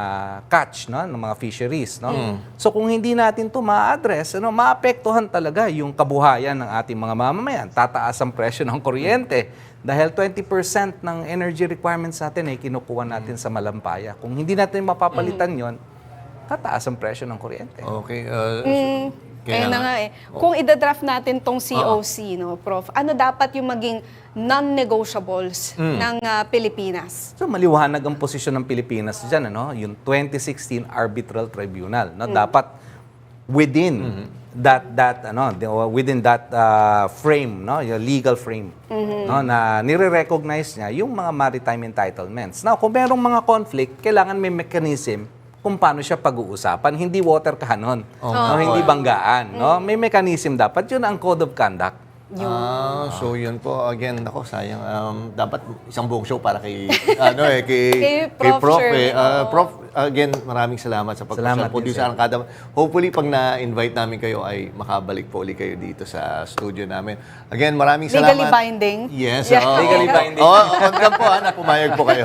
catch, no, ng mga fisheries, no. So kung hindi natin 'to ma-address, ano, maapektuhan talaga yung kabuhayan ng ating mga mamamayan. Tataas ang presyo ng kuryente dahil 20% ng energy requirements natin ay kinukuha natin sa Malampaya. Kung hindi natin mapapalitan 'yon, tataas ang presyo ng kuryente. Okay. Kaya na nga eh. Kung idadraft natin tong COC, no, Prof, ano dapat yung maging non-negotiables ng Pilipinas? So maliwanag ang posisyon ng Pilipinas diyan, ano, yung 2016 Arbitral Tribunal, no, dapat within within that frame, no, yung legal frame, no, na nire-recognize niya yung mga maritime entitlements. Now, kung merong mga conflict, kailangan may mechanism kung paano siya pag-uusapan, hindi water cannon, no, hindi banggaan, no? May mechanism dapat, yun ang code of conduct. So yun po, again, ako, sayang, dapat isang buong show para kay, kay Prof. Prof, again, maraming salamat sa pagpasyal po dito sa Arangkada. Hopefully, pag na-invite namin kayo, ay makabalik po ulit kayo dito sa studio namin. Again, maraming salamat. Legally binding? Yes. Legally binding. Hanggang po, pumayag po kayo.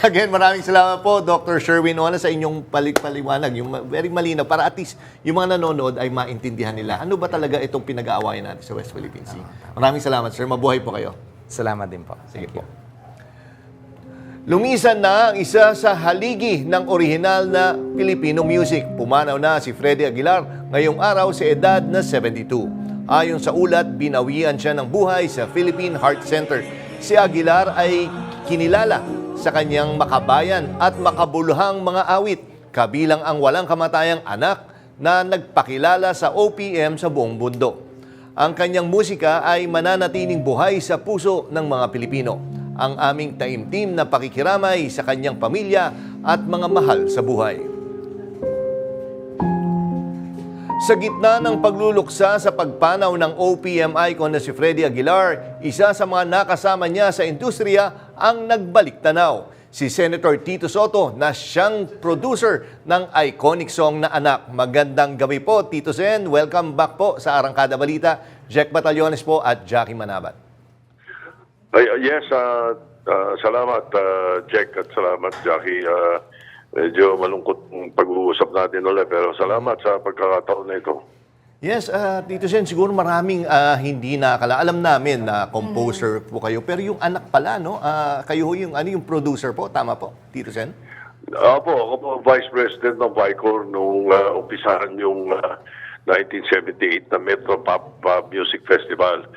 Again, maraming salamat po, Dr. Sherwin Oana, sa inyong paliwanag, yung very malinaw, para at least yung mga nanonood ay maintindihan nila. Ano ba talaga itong pinag-aawayan natin sa West Philippines? Maraming salamat, sir. Mabuhay po kayo. Salamat din po. Sige po. Lumisan na ang isa sa haligi ng orihinal na Filipino music. Pumanaw na si Freddy Aguilar ngayong araw sa edad na 72. Ayon sa ulat, binawian siya ng buhay sa Philippine Heart Center. Si Aguilar ay kinilala sa kanyang makabayan at makabuluhang mga awit, kabilang ang Walang Kamatayang Anak na nagpakilala sa OPM sa buong mundo. Ang kanyang musika ay mananatiling buhay sa puso ng mga Pilipino. Ang aming taimtim na pakikiramay sa kanyang pamilya at mga mahal sa buhay. Sa gitna ng pagluluksa sa pagpanaw ng OPM icon na si Freddy Aguilar, isa sa mga nakasama niya sa industriya ang nagbalik tanaw. Si Senator Tito Soto na siyang producer ng iconic song na Anak. Magandang gabi po, Tito Sen. Welcome back po sa Arangkada Balita. Jack Batallones po at Jackie Manabat. Yes, salamat Jack at salamat Jackie. Medyo malungkot ang pag-uusap natin ulit pero salamat sa pagkakataon na ito. Yes, Tito Sen, siguro maraming hindi nakakala. Alam namin na composer po kayo, pero yung anak pala, no? Kayo yung producer po, tama po, Tito Sen? Ako po Vice President ng Vicor nung umpisahan yung 1978 na Metro Pop Music Festival.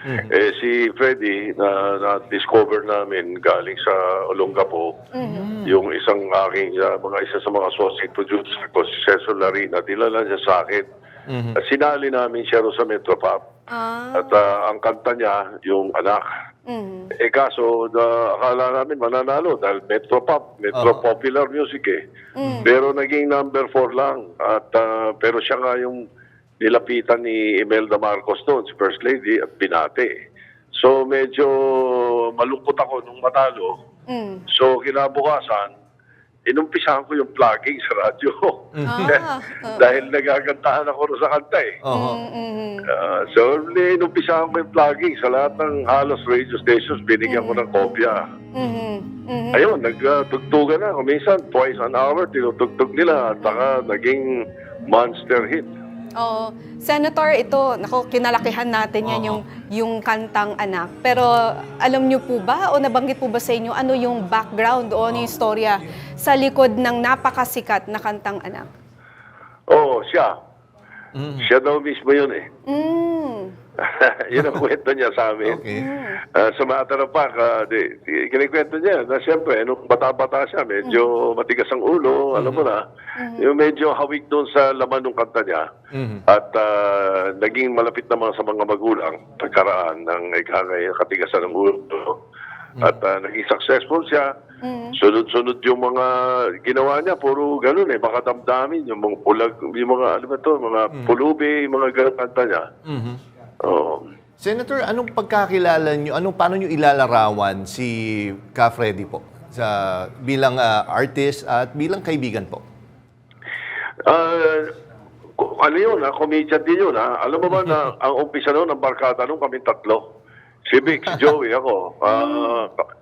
Si Freddy na-discover namin galing sa Olongapo, yung isa sa mga associate producer ko, si Cesar Larina, dilala niya sa akin. Sinali namin siya sa Metro Pop. At ang kanta niya, yung Anak. Kaso, akala namin mananalo dahil Metro Popular Music eh. Pero naging number 4 lang. At, pero siya nga yung nilapitan ni Imelda Marcos doon, si First Lady, at binate. So medyo malungkot ako nung matalo. So kinabukasan, inumpisahan ko yung plugging sa radyo. Dahil nagagantahan ako sa kanta eh. So, inumpisahan ko yung plugging sa lahat ng halos radio stations, binigyan ko ng kopya. Ayun, nagtugtugan na. Minsan, twice an hour, tinutugtog nila at saka naging monster hit. Oo. Senator, ito, kinalakihan natin yan yung kantang Anak. Pero alam niyo po ba o nabanggit po ba sa inyo ano yung background o ano yung istorya sa likod ng napakasikat na kantang Anak? Oo, siya. Siya daw mismo yun eh. Yun ang kwento niya sa amin. Sa matter of fact, kinikwento niya na siyempre, nung bata-bata siya, medyo matigas ang ulo, alam mo na, yung medyo hawig doon sa laman ng kanta niya. At naging malapit naman sa mga magulang, pagkaraan ng katigasan ng ulo. At naging successful siya. Sunod-sunod yung mga ginawa niya, puro ganun eh, makadamdamin, yung mga pulag, yung mga, ano ba to, mga pulubi, yung mga ganun kanta niya. Senator, anong pagkakilala nyo, paano nyo ilalarawan si Ka Freddy po bilang artist at bilang kaibigan po? Ano yun, comedian din yun. Alam mo ba na ang umpisa noon, ang barkada noon, kami tatlo. Si Vic, si Joey, ako.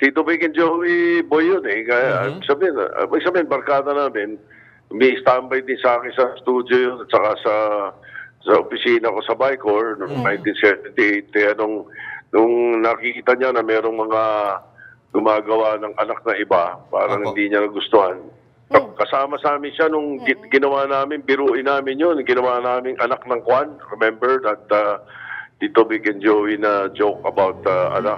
Tito Vic and Joey, boy yun eh. Kaya, sabihin, barkada namin, may standby din sa akin sa studio yun, at saka sa opisina ko sa Bicor noong 1978. Kaya nung nakikita niya na merong mga gumagawa ng anak na iba, parang hindi niya nagustuhan. Kasama sa amin siya nung ginawa namin, biruin namin yun, ginawa namin Anak ng Kwan. Remember that Tito Vic and Joey na joke about anak.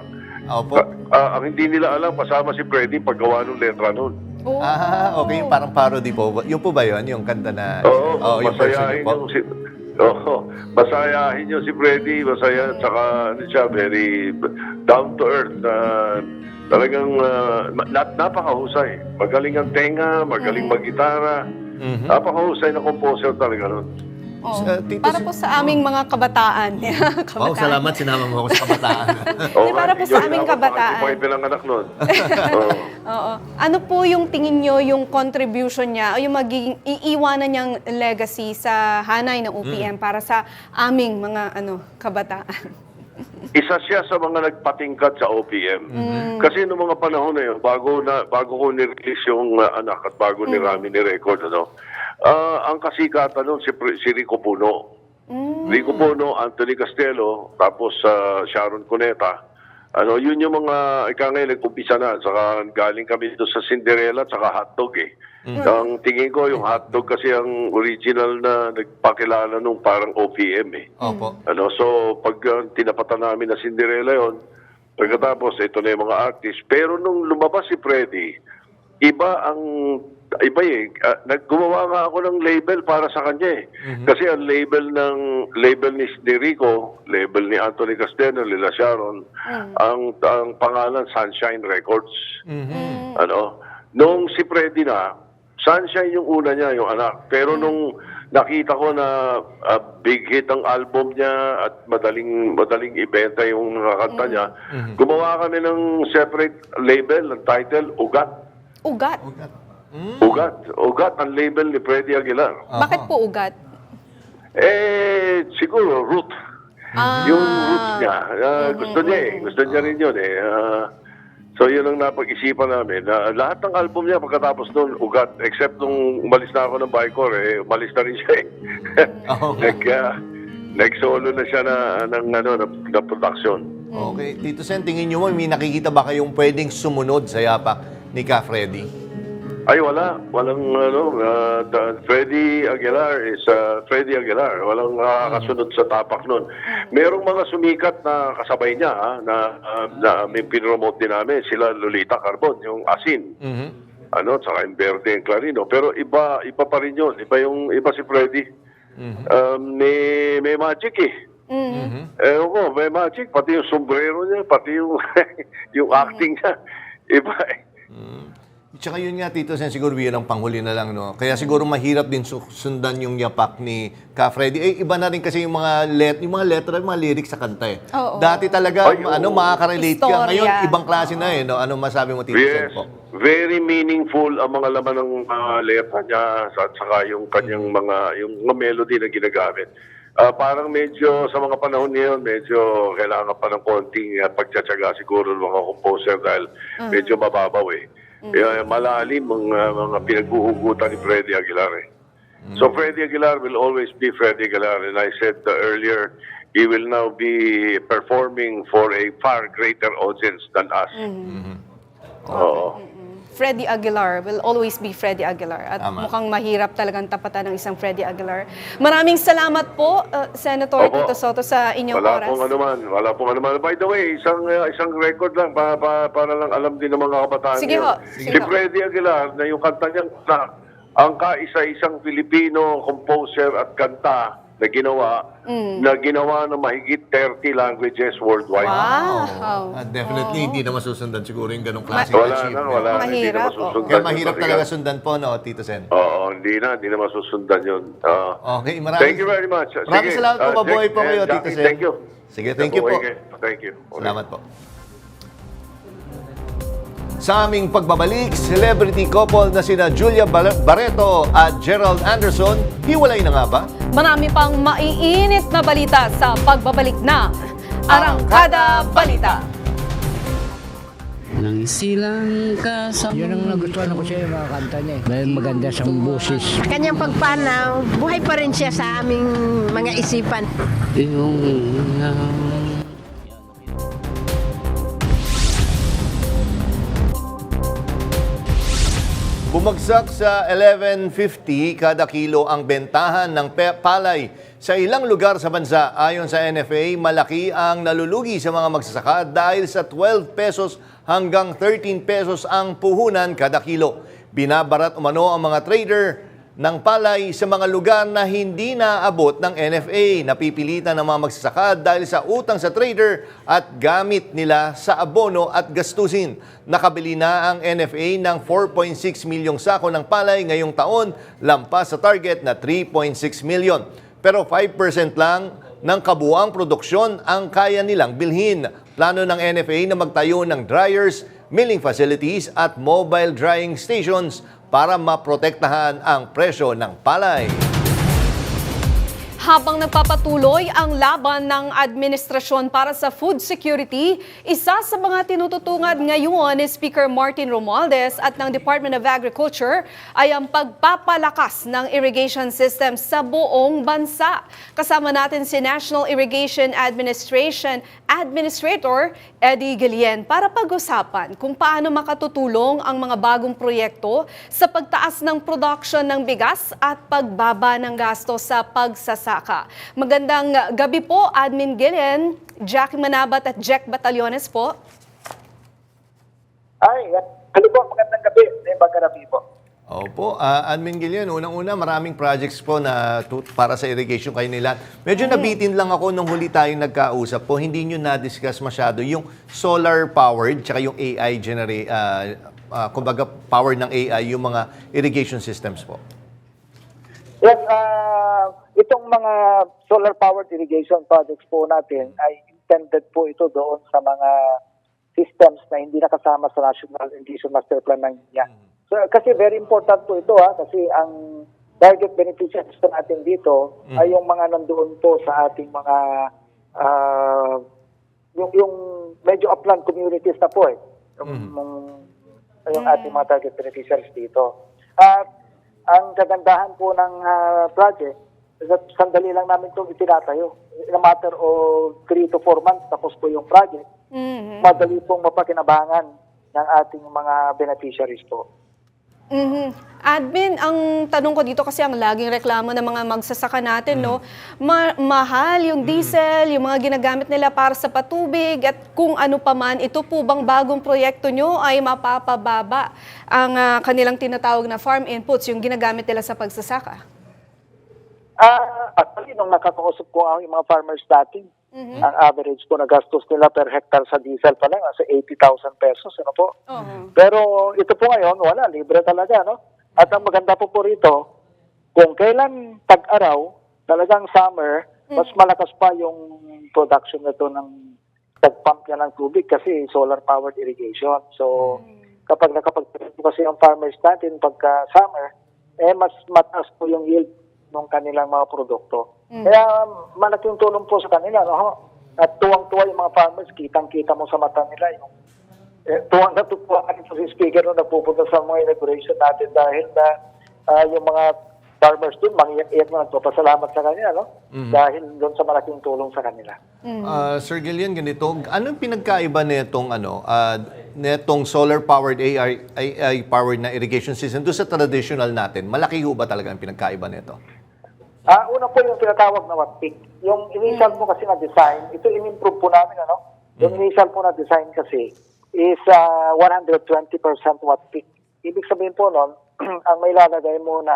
Ang hindi nila alam, kasama si Freddy paggawa ng letra nun. Okay, yung parang parody po. Yung po ba yun? Yung kanta na... masayahin yung masayahin niyo si Freddy, masaya, tsaka siya, very down to earth. Talagang napakahusay. Magaling ang tenga, magaling mag-gitara. Napakahusay na composer talaga nun. Para po sa aming mga kabataan. Salamat, sinama mo ako sa kabataan. Para po sa aming kabataan. Hindi po pinanganak nun. Ano po yung tingin nyo yung contribution niya o yung magiging iiwanan niyang legacy sa hanay ng OPM para sa aming mga kabataan? Isa siya sa mga nagpatingkad sa OPM. Kasi noong mga panahon na yun, bago ko nirelease yung Anak at bago ni Rami ni-record, ang kasikatan nun si Rico Puno. Rico Puno, Anthony Castelo, tapos Sharon Cuneta. Yun yung mga, nag-umpisa na. Saka galing kami doon sa Cinderella, saka hotdog eh. Ang tingin ko, yung hotdog kasi ang original na nagpakilala nung parang OPM eh. So, pag tinapatan namin na Cinderella yon, pagkatapos, ito na yung mga artist. Pero nung lumabas si Freddy, iba eh. Gumawa nga ako ng label para sa kanya eh. Kasi ang label ni Rico, label ni Anthony Castelo, Lila Sharon, ang pangalan Sunshine Records. Nung si Freddy na, Sunshine yung una niya, yung Anak. Pero nung nakita ko na big hit ang album niya at madaling ibenta yung kanta niya, gumawa kami ng separate label, ng title, Ugat. Ugat? Ugat ang label ni Freddy Aguilar. Bakit po Ugat? Siguro root. Yung roots niya. Gusto niya rin yun eh. So yun ang napag-isipan namin. Lahat ng album niya pagkatapos noon, Ugat. Except nung umalis na ako ng Bicor, umalis na rin siya eh. Nag-solo na siya na production. Okay. Tito Sen, tingin nyo may nakikita ba kayong pwedeng sumunod sa yapak ni Ka Freddy? Ay, wala. Walang, Freddy Aguilar is Freddy Aguilar. Walang kasunod sa tapak nun. Merong mga sumikat na kasabay niya, na may pinromote din namin. Sila Lolita Carbon, yung Asin. Saka yung Verde and Clarino. Pero iba pa rin yun. Iba si Freddy. May magic eh. May magic, pati yung sombrero niya, pati yung, yung acting niya. Iba eh. Tsaka yun nga, Tito Sen, siguro yun ang panghuli na lang, no? Kaya siguro mahirap din sundan yung yapak ni Ka Freddy. Iba na rin kasi yung mga letra, yung mga lyrics sa kanta eh. Oo. Dati talaga, makaka-relate ka. Istorya. Ngayon, ibang klase na eh, no? Ano masabi mo, Tito Sen Yes, po? very meaningful ang mga laman ng letra niya at saka yung kanyang yung melody na ginagamit. Parang medyo sa mga panahon niyon, medyo kailangan pa ng konting pagtsatsaga siguro ng mga composer dahil medyo mababaw eh. Malalim ang mga pinaghuhugutan ni Freddy Aguilar eh. So Freddy Aguilar will always be Freddy Aguilar, and I said earlier, he will now be performing for a far greater audience than us. Oo. Freddy Aguilar will always be Freddy Aguilar. At Tama. mukhang mahirap talagang tapatan ng isang Freddy Aguilar. Maraming salamat po, Senator Opo. Tito Soto, sa inyong oras. Wala pong anuman. By the way, isang record lang para lang alam din ng mga kabataan Sige niyo. ho, Si sige ho. Freddy Aguilar, na yung kanta niyang ang kaisa-isang Filipino composer at kanta na ginawa ng mahigit 30 languages worldwide. Wow. Definitely, hindi na masusundan siguro yung ganong klase Wala na, hindi na Mahirap, masusundan. Kaya yun. mahirap talaga sundan po, no, Tito Sen? Oo, hindi na masusundan yun. Okay, maraming Thank you very much. Maraming salamat po, mabuhay po kayo, Tito Jackie, Sen. thank you. Sige, thank you po. Thank you. Salamat po. Sa aming pagbabalik, celebrity couple na sina Julia Barreto at Gerald Anderson, hiwalay na nga ba? Marami pang maiinit na balita sa pagbabalik na Arangkada Balita. Nang silang kasama. Yun ang nagustuhan ko siya yung mga kanta niya. Dahil maganda siyang boses. Kanyang pagpanaw, buhay pa rin siya sa aming mga isipan. Yung Bumagsak sa 11.50 kada kilo ang bentahan ng palay sa ilang lugar sa bansa. Ayon sa NFA, malaki ang nalulugi sa mga magsasaka dahil sa 12 pesos hanggang 13 pesos ang puhunan kada kilo. Binabarat umano ang mga trader ng palay sa mga lugar na hindi naabot ng NFA. Napipilitan ng mga magsasaka dahil sa utang sa trader at gamit nila sa abono at gastusin. Nakabili na ang NFA ng 4.6 milyong sako ng palay ngayong taon, lampas sa target na 3.6 milyon. Pero 5% lang ng kabuuang produksyon ang kaya nilang bilhin. Plano ng NFA na magtayo ng dryers, milling facilities at mobile drying stations para maprotektahan ang presyo ng palay. Habang nagpapatuloy ang laban ng administrasyon para sa food security, isa sa mga tinututungan ngayon ni Speaker Martin Romualdez at ng Department of Agriculture ay ang pagpapalakas ng irrigation system sa buong bansa. Kasama natin si National Irrigation Administration Administrator Eddie Guillen para pag-usapan kung paano makatutulong ang mga bagong proyekto sa pagtaas ng production ng bigas at pagbaba ng gasto sa pagsasaka. Magandang gabi po, Admin Guillen, Jackie Manabat at Jack Batallones po. Hello po, magandang gabi. Magandang gabi po. Opo, Admin Guillen, unang-una maraming projects po na para sa irrigation kayo nila. Medyo nabitin lang ako nung huli tayong nagkausap po. Hindi nyo na-discuss masyado yung solar-powered tsaka yung AI kumbaga powered ng AI, yung mga irrigation systems po. Yes, itong mga solar-powered irrigation projects po natin ay intended po ito doon sa mga systems na hindi nakasama sa National Irrigation Master Plan ng India. So, kasi very important po ito kasi ang target beneficiaries natin dito ay yung mga nandoon po sa ating mga yung medyo upland communities na po yung ating mga target beneficiaries dito. At ang kagandahan po ng project, sandali lang namin itong itinatayo. In a matter of 3 to 4 months, tapos po yung project. Madali pong mapakinabangan ng ating mga beneficiaries po. Admin, ang tanong ko dito kasi ang laging reklamo ng mga magsasaka natin, no? Mahal yung diesel, yung mga ginagamit nila para sa patubig at kung ano pa man, ito po bang bagong proyekto nyo ay mapapababa ang kanilang tinatawag na farm inputs, yung ginagamit nila sa pagsasaka? Actually, nung nakakausap ko ang mga farmers natin, ang average po na gastos nila per hectare sa diesel pa lang, nasa 80,000 pesos, ano po? Pero ito po ngayon, wala, libre talaga, no? At ang maganda po rito, kung kailan tag-araw, talagang summer, mas malakas pa yung production nito ng pag-pump niya ng tubig kasi solar-powered irrigation. So, kapag nakapag-pump kasi ang farmers natin pagka summer, mas mataas po yung yield ng kanilang mga produkto. Kaya malaking tulong po sa kanila, no? At tuwang-tuwa yung mga farmers, kitang-kita mo sa mata nila yung tuwang natutuwa ka po si speaker nung napupunta sa mga inauguration natin dahil na yung mga farmers dun, mangiyak-iyak na nagpapasalamat sa kanila, no? Dahil doon sa malaking tulong sa kanila. Sir Gillian, ganito, anong pinagkaiba netong solar-powered AI-powered na irrigation system doon sa traditional natin? Malaki ho ba talaga ang pinagkaiba nito? Una po yung tinatawag na watt peak. Yung initial po kasi na design, ito in-improve po namin, ano? Yung initial po na design kasi is 120% watt peak. Ibig sabihin po nun, ang may lalagay mo na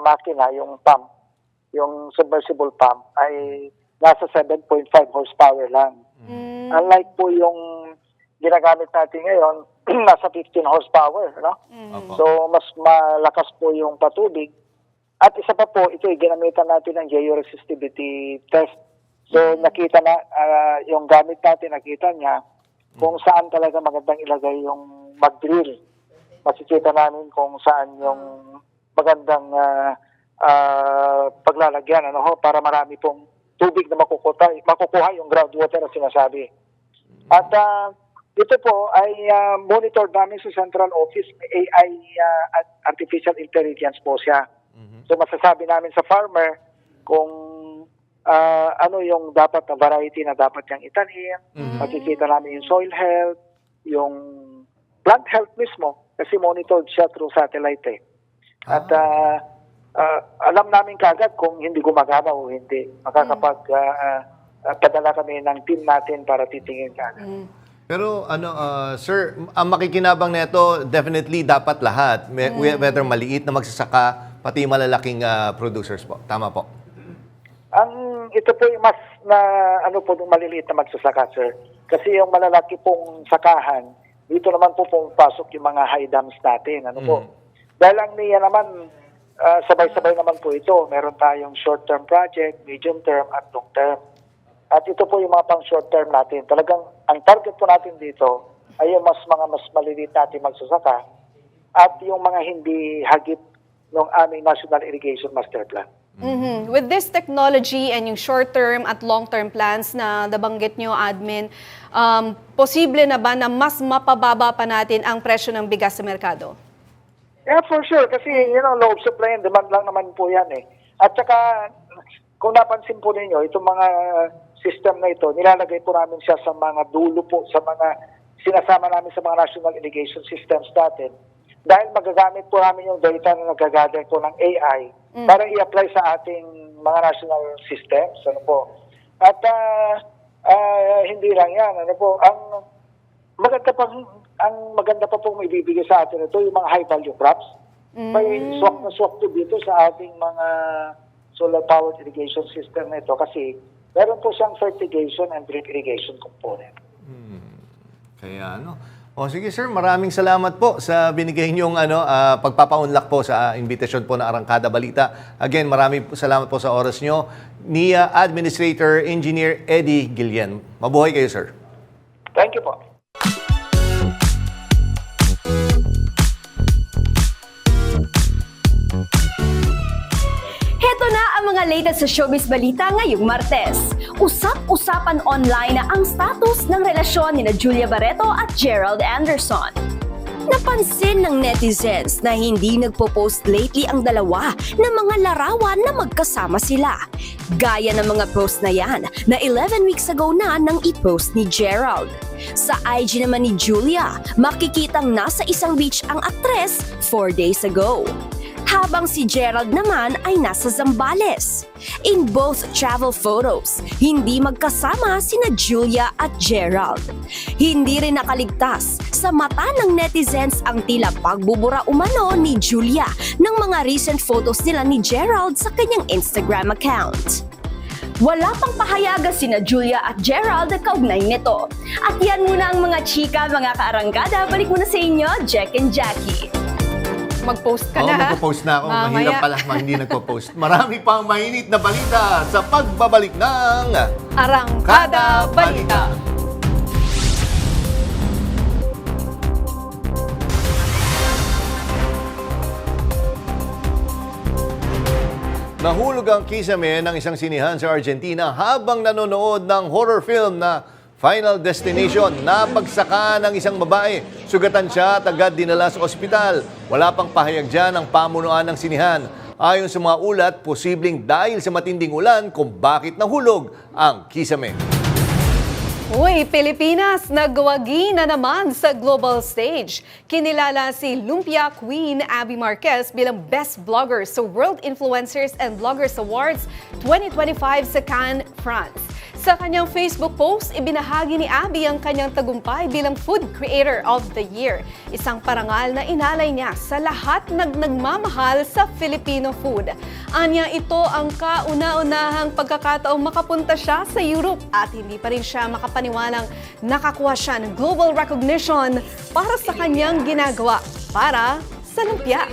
makina, yung pump, yung submersible pump, ay nasa 7.5 horsepower lang. Unlike po yung ginagamit natin ngayon, nasa 15 horsepower, no? So, mas malakas po yung patubig. At isa pa po, ito ginamitan natin ng georesistivity test. So, nakita na, yung gamit natin, nakita niya kung saan talaga magandang ilagay yung mag-drill. Makikita namin kung saan yung magandang paglalagyan, para marami pong tubig na makukuha yung groundwater na sinasabi. At ito po ay monitor namin sa central office, may AI, artificial intelligence po siya. So masasabi namin sa farmer kung ano yung dapat na variety na dapat niyang itanim. Makikita namin yung soil health, yung plant health mismo, kasi monitored siya through satellite eh. At alam namin kagad kung hindi gumagana o hindi. Padala kami ng team natin para titingin kagad. Pero sir, ang makikinabang nito definitely dapat lahat, whether maliit na magsasaka, pati malalaking producers po. Tama po. Ito po yung mas na yung maliliit na magsasaka, sir. Kasi yung malalaki pong sakahan, dito naman po pumapasok yung mga high dams natin. Po? Dahil ang NIA naman, sabay-sabay naman po ito. Meron tayong short-term project, medium-term, at long-term. At ito po yung mga pang short-term natin. Talagang, ang target po natin dito ay yung mas maliliit natin magsasaka at yung mga hindi hagip ng aming National Irrigation Master Plan. With this technology and yung short-term at long-term plans na nabanggit nyo, Admin, posible na ba na mas mapababa pa natin ang presyo ng bigas sa merkado? Yeah, for sure. Kasi, low supply and demand lang naman po yan eh. At saka, kung napansin po ninyo, itong mga system na ito, nilalagay po namin siya sa mga dulo po, sa mga sinasama namin sa mga national irrigation systems natin. Dahil magagamit po namin yung data na nagagather po ng AI para i-apply sa ating mga national systems. At hindi lang yan. Ang maganda pa pong ibibigay sa atin ito, yung mga high-value crops. May swak na swak to dito sa ating mga solar-powered irrigation system na ito kasi meron po siyang fertigation and drip irrigation component. Kaya sige sir, maraming salamat po sa binigay niyong pagpapaunlak po sa invitation po ng Arangkada Balita. Again, maraming salamat po sa oras niyo. NIA Administrator Engineer Eddie Gillian. Mabuhay kayo, sir. Thank you po. Heto na ang mga latest sa showbiz balita ngayong Martes. Usap-usapan online na ang status ng relasyon ni Julia Barreto at Gerald Anderson. Napansin ng netizens na hindi nagpo-post lately ang dalawa ng mga larawan na magkasama sila. Gaya ng mga post na yan na 11 weeks ago na nang i-post ni Gerald. Sa IG naman ni Julia, makikitang nasa isang beach ang aktres 4 days ago. habang si Gerald naman ay nasa Zambales. In both travel photos, hindi magkasama sina Julia at Gerald. Hindi rin nakaligtas sa mata ng netizens ang tila pagbubura umano ni Julia ng mga recent photos nila ni Gerald sa kanyang Instagram account. Wala pang pahayagan sina Julia at Gerald na kaugnay nito. At yan muna ang mga chika, mga kaarangkada. Balik muna sa inyo, Jack and Jackie. Mag-post ka na. Magpo-post na ako. Mamaya. Mahirap pala hindi nagpo-post. Marami pang mainit na balita sa pagbabalik ng Arangkada Balita. Nahulog ang kisame ng isang sinihan sa Argentina habang nanonood ng horror film na Final Destination. Napagsakan ng isang babae. Sugatan siya at agad dinala sa ospital. Wala pang pahayag dyan ang pamunuan ng sinihan. Ayon sa mga ulat, posibleng dahil sa matinding ulan kung bakit nahulog ang kisame. Uy, Pilipinas, nagwagi na naman sa global stage. Kinilala si Lumpia Queen Abby Marquez bilang Best Blogger sa World Influencers and Bloggers Awards 2025 sa Cannes, France. Sa kanyang Facebook post, ibinahagi ni Abby ang kanyang tagumpay bilang Food Creator of the Year. Isang parangal na inalay niya sa lahat ng nagmamahal sa Filipino food. Anya, ito ang kauna-unahang pagkakataong makapunta siya sa Europe at hindi pa rin siya makapaniwalang nakakuha siya ng global recognition para sa kanyang ginagawa para sa lumpia.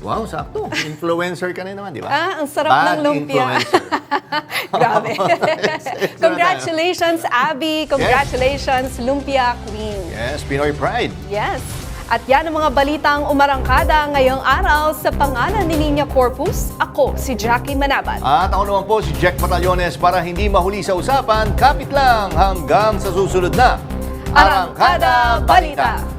Wow, sakto. Influencer ka na naman, di ba? Ang sarap ng lumpia. Grabe. Congratulations, Abby. Congratulations, Lumpia Queen. Yes, Pinoy Pride. Yes. At yan ang mga balitang umarangkada ngayong araw sa pangalan ni Nina Corpus. Ako si Jackie Manabat. At ako naman po si Jack Batallones para hindi mahuli sa usapan, kapit lang hanggang sa susunod na Arangkada Balita.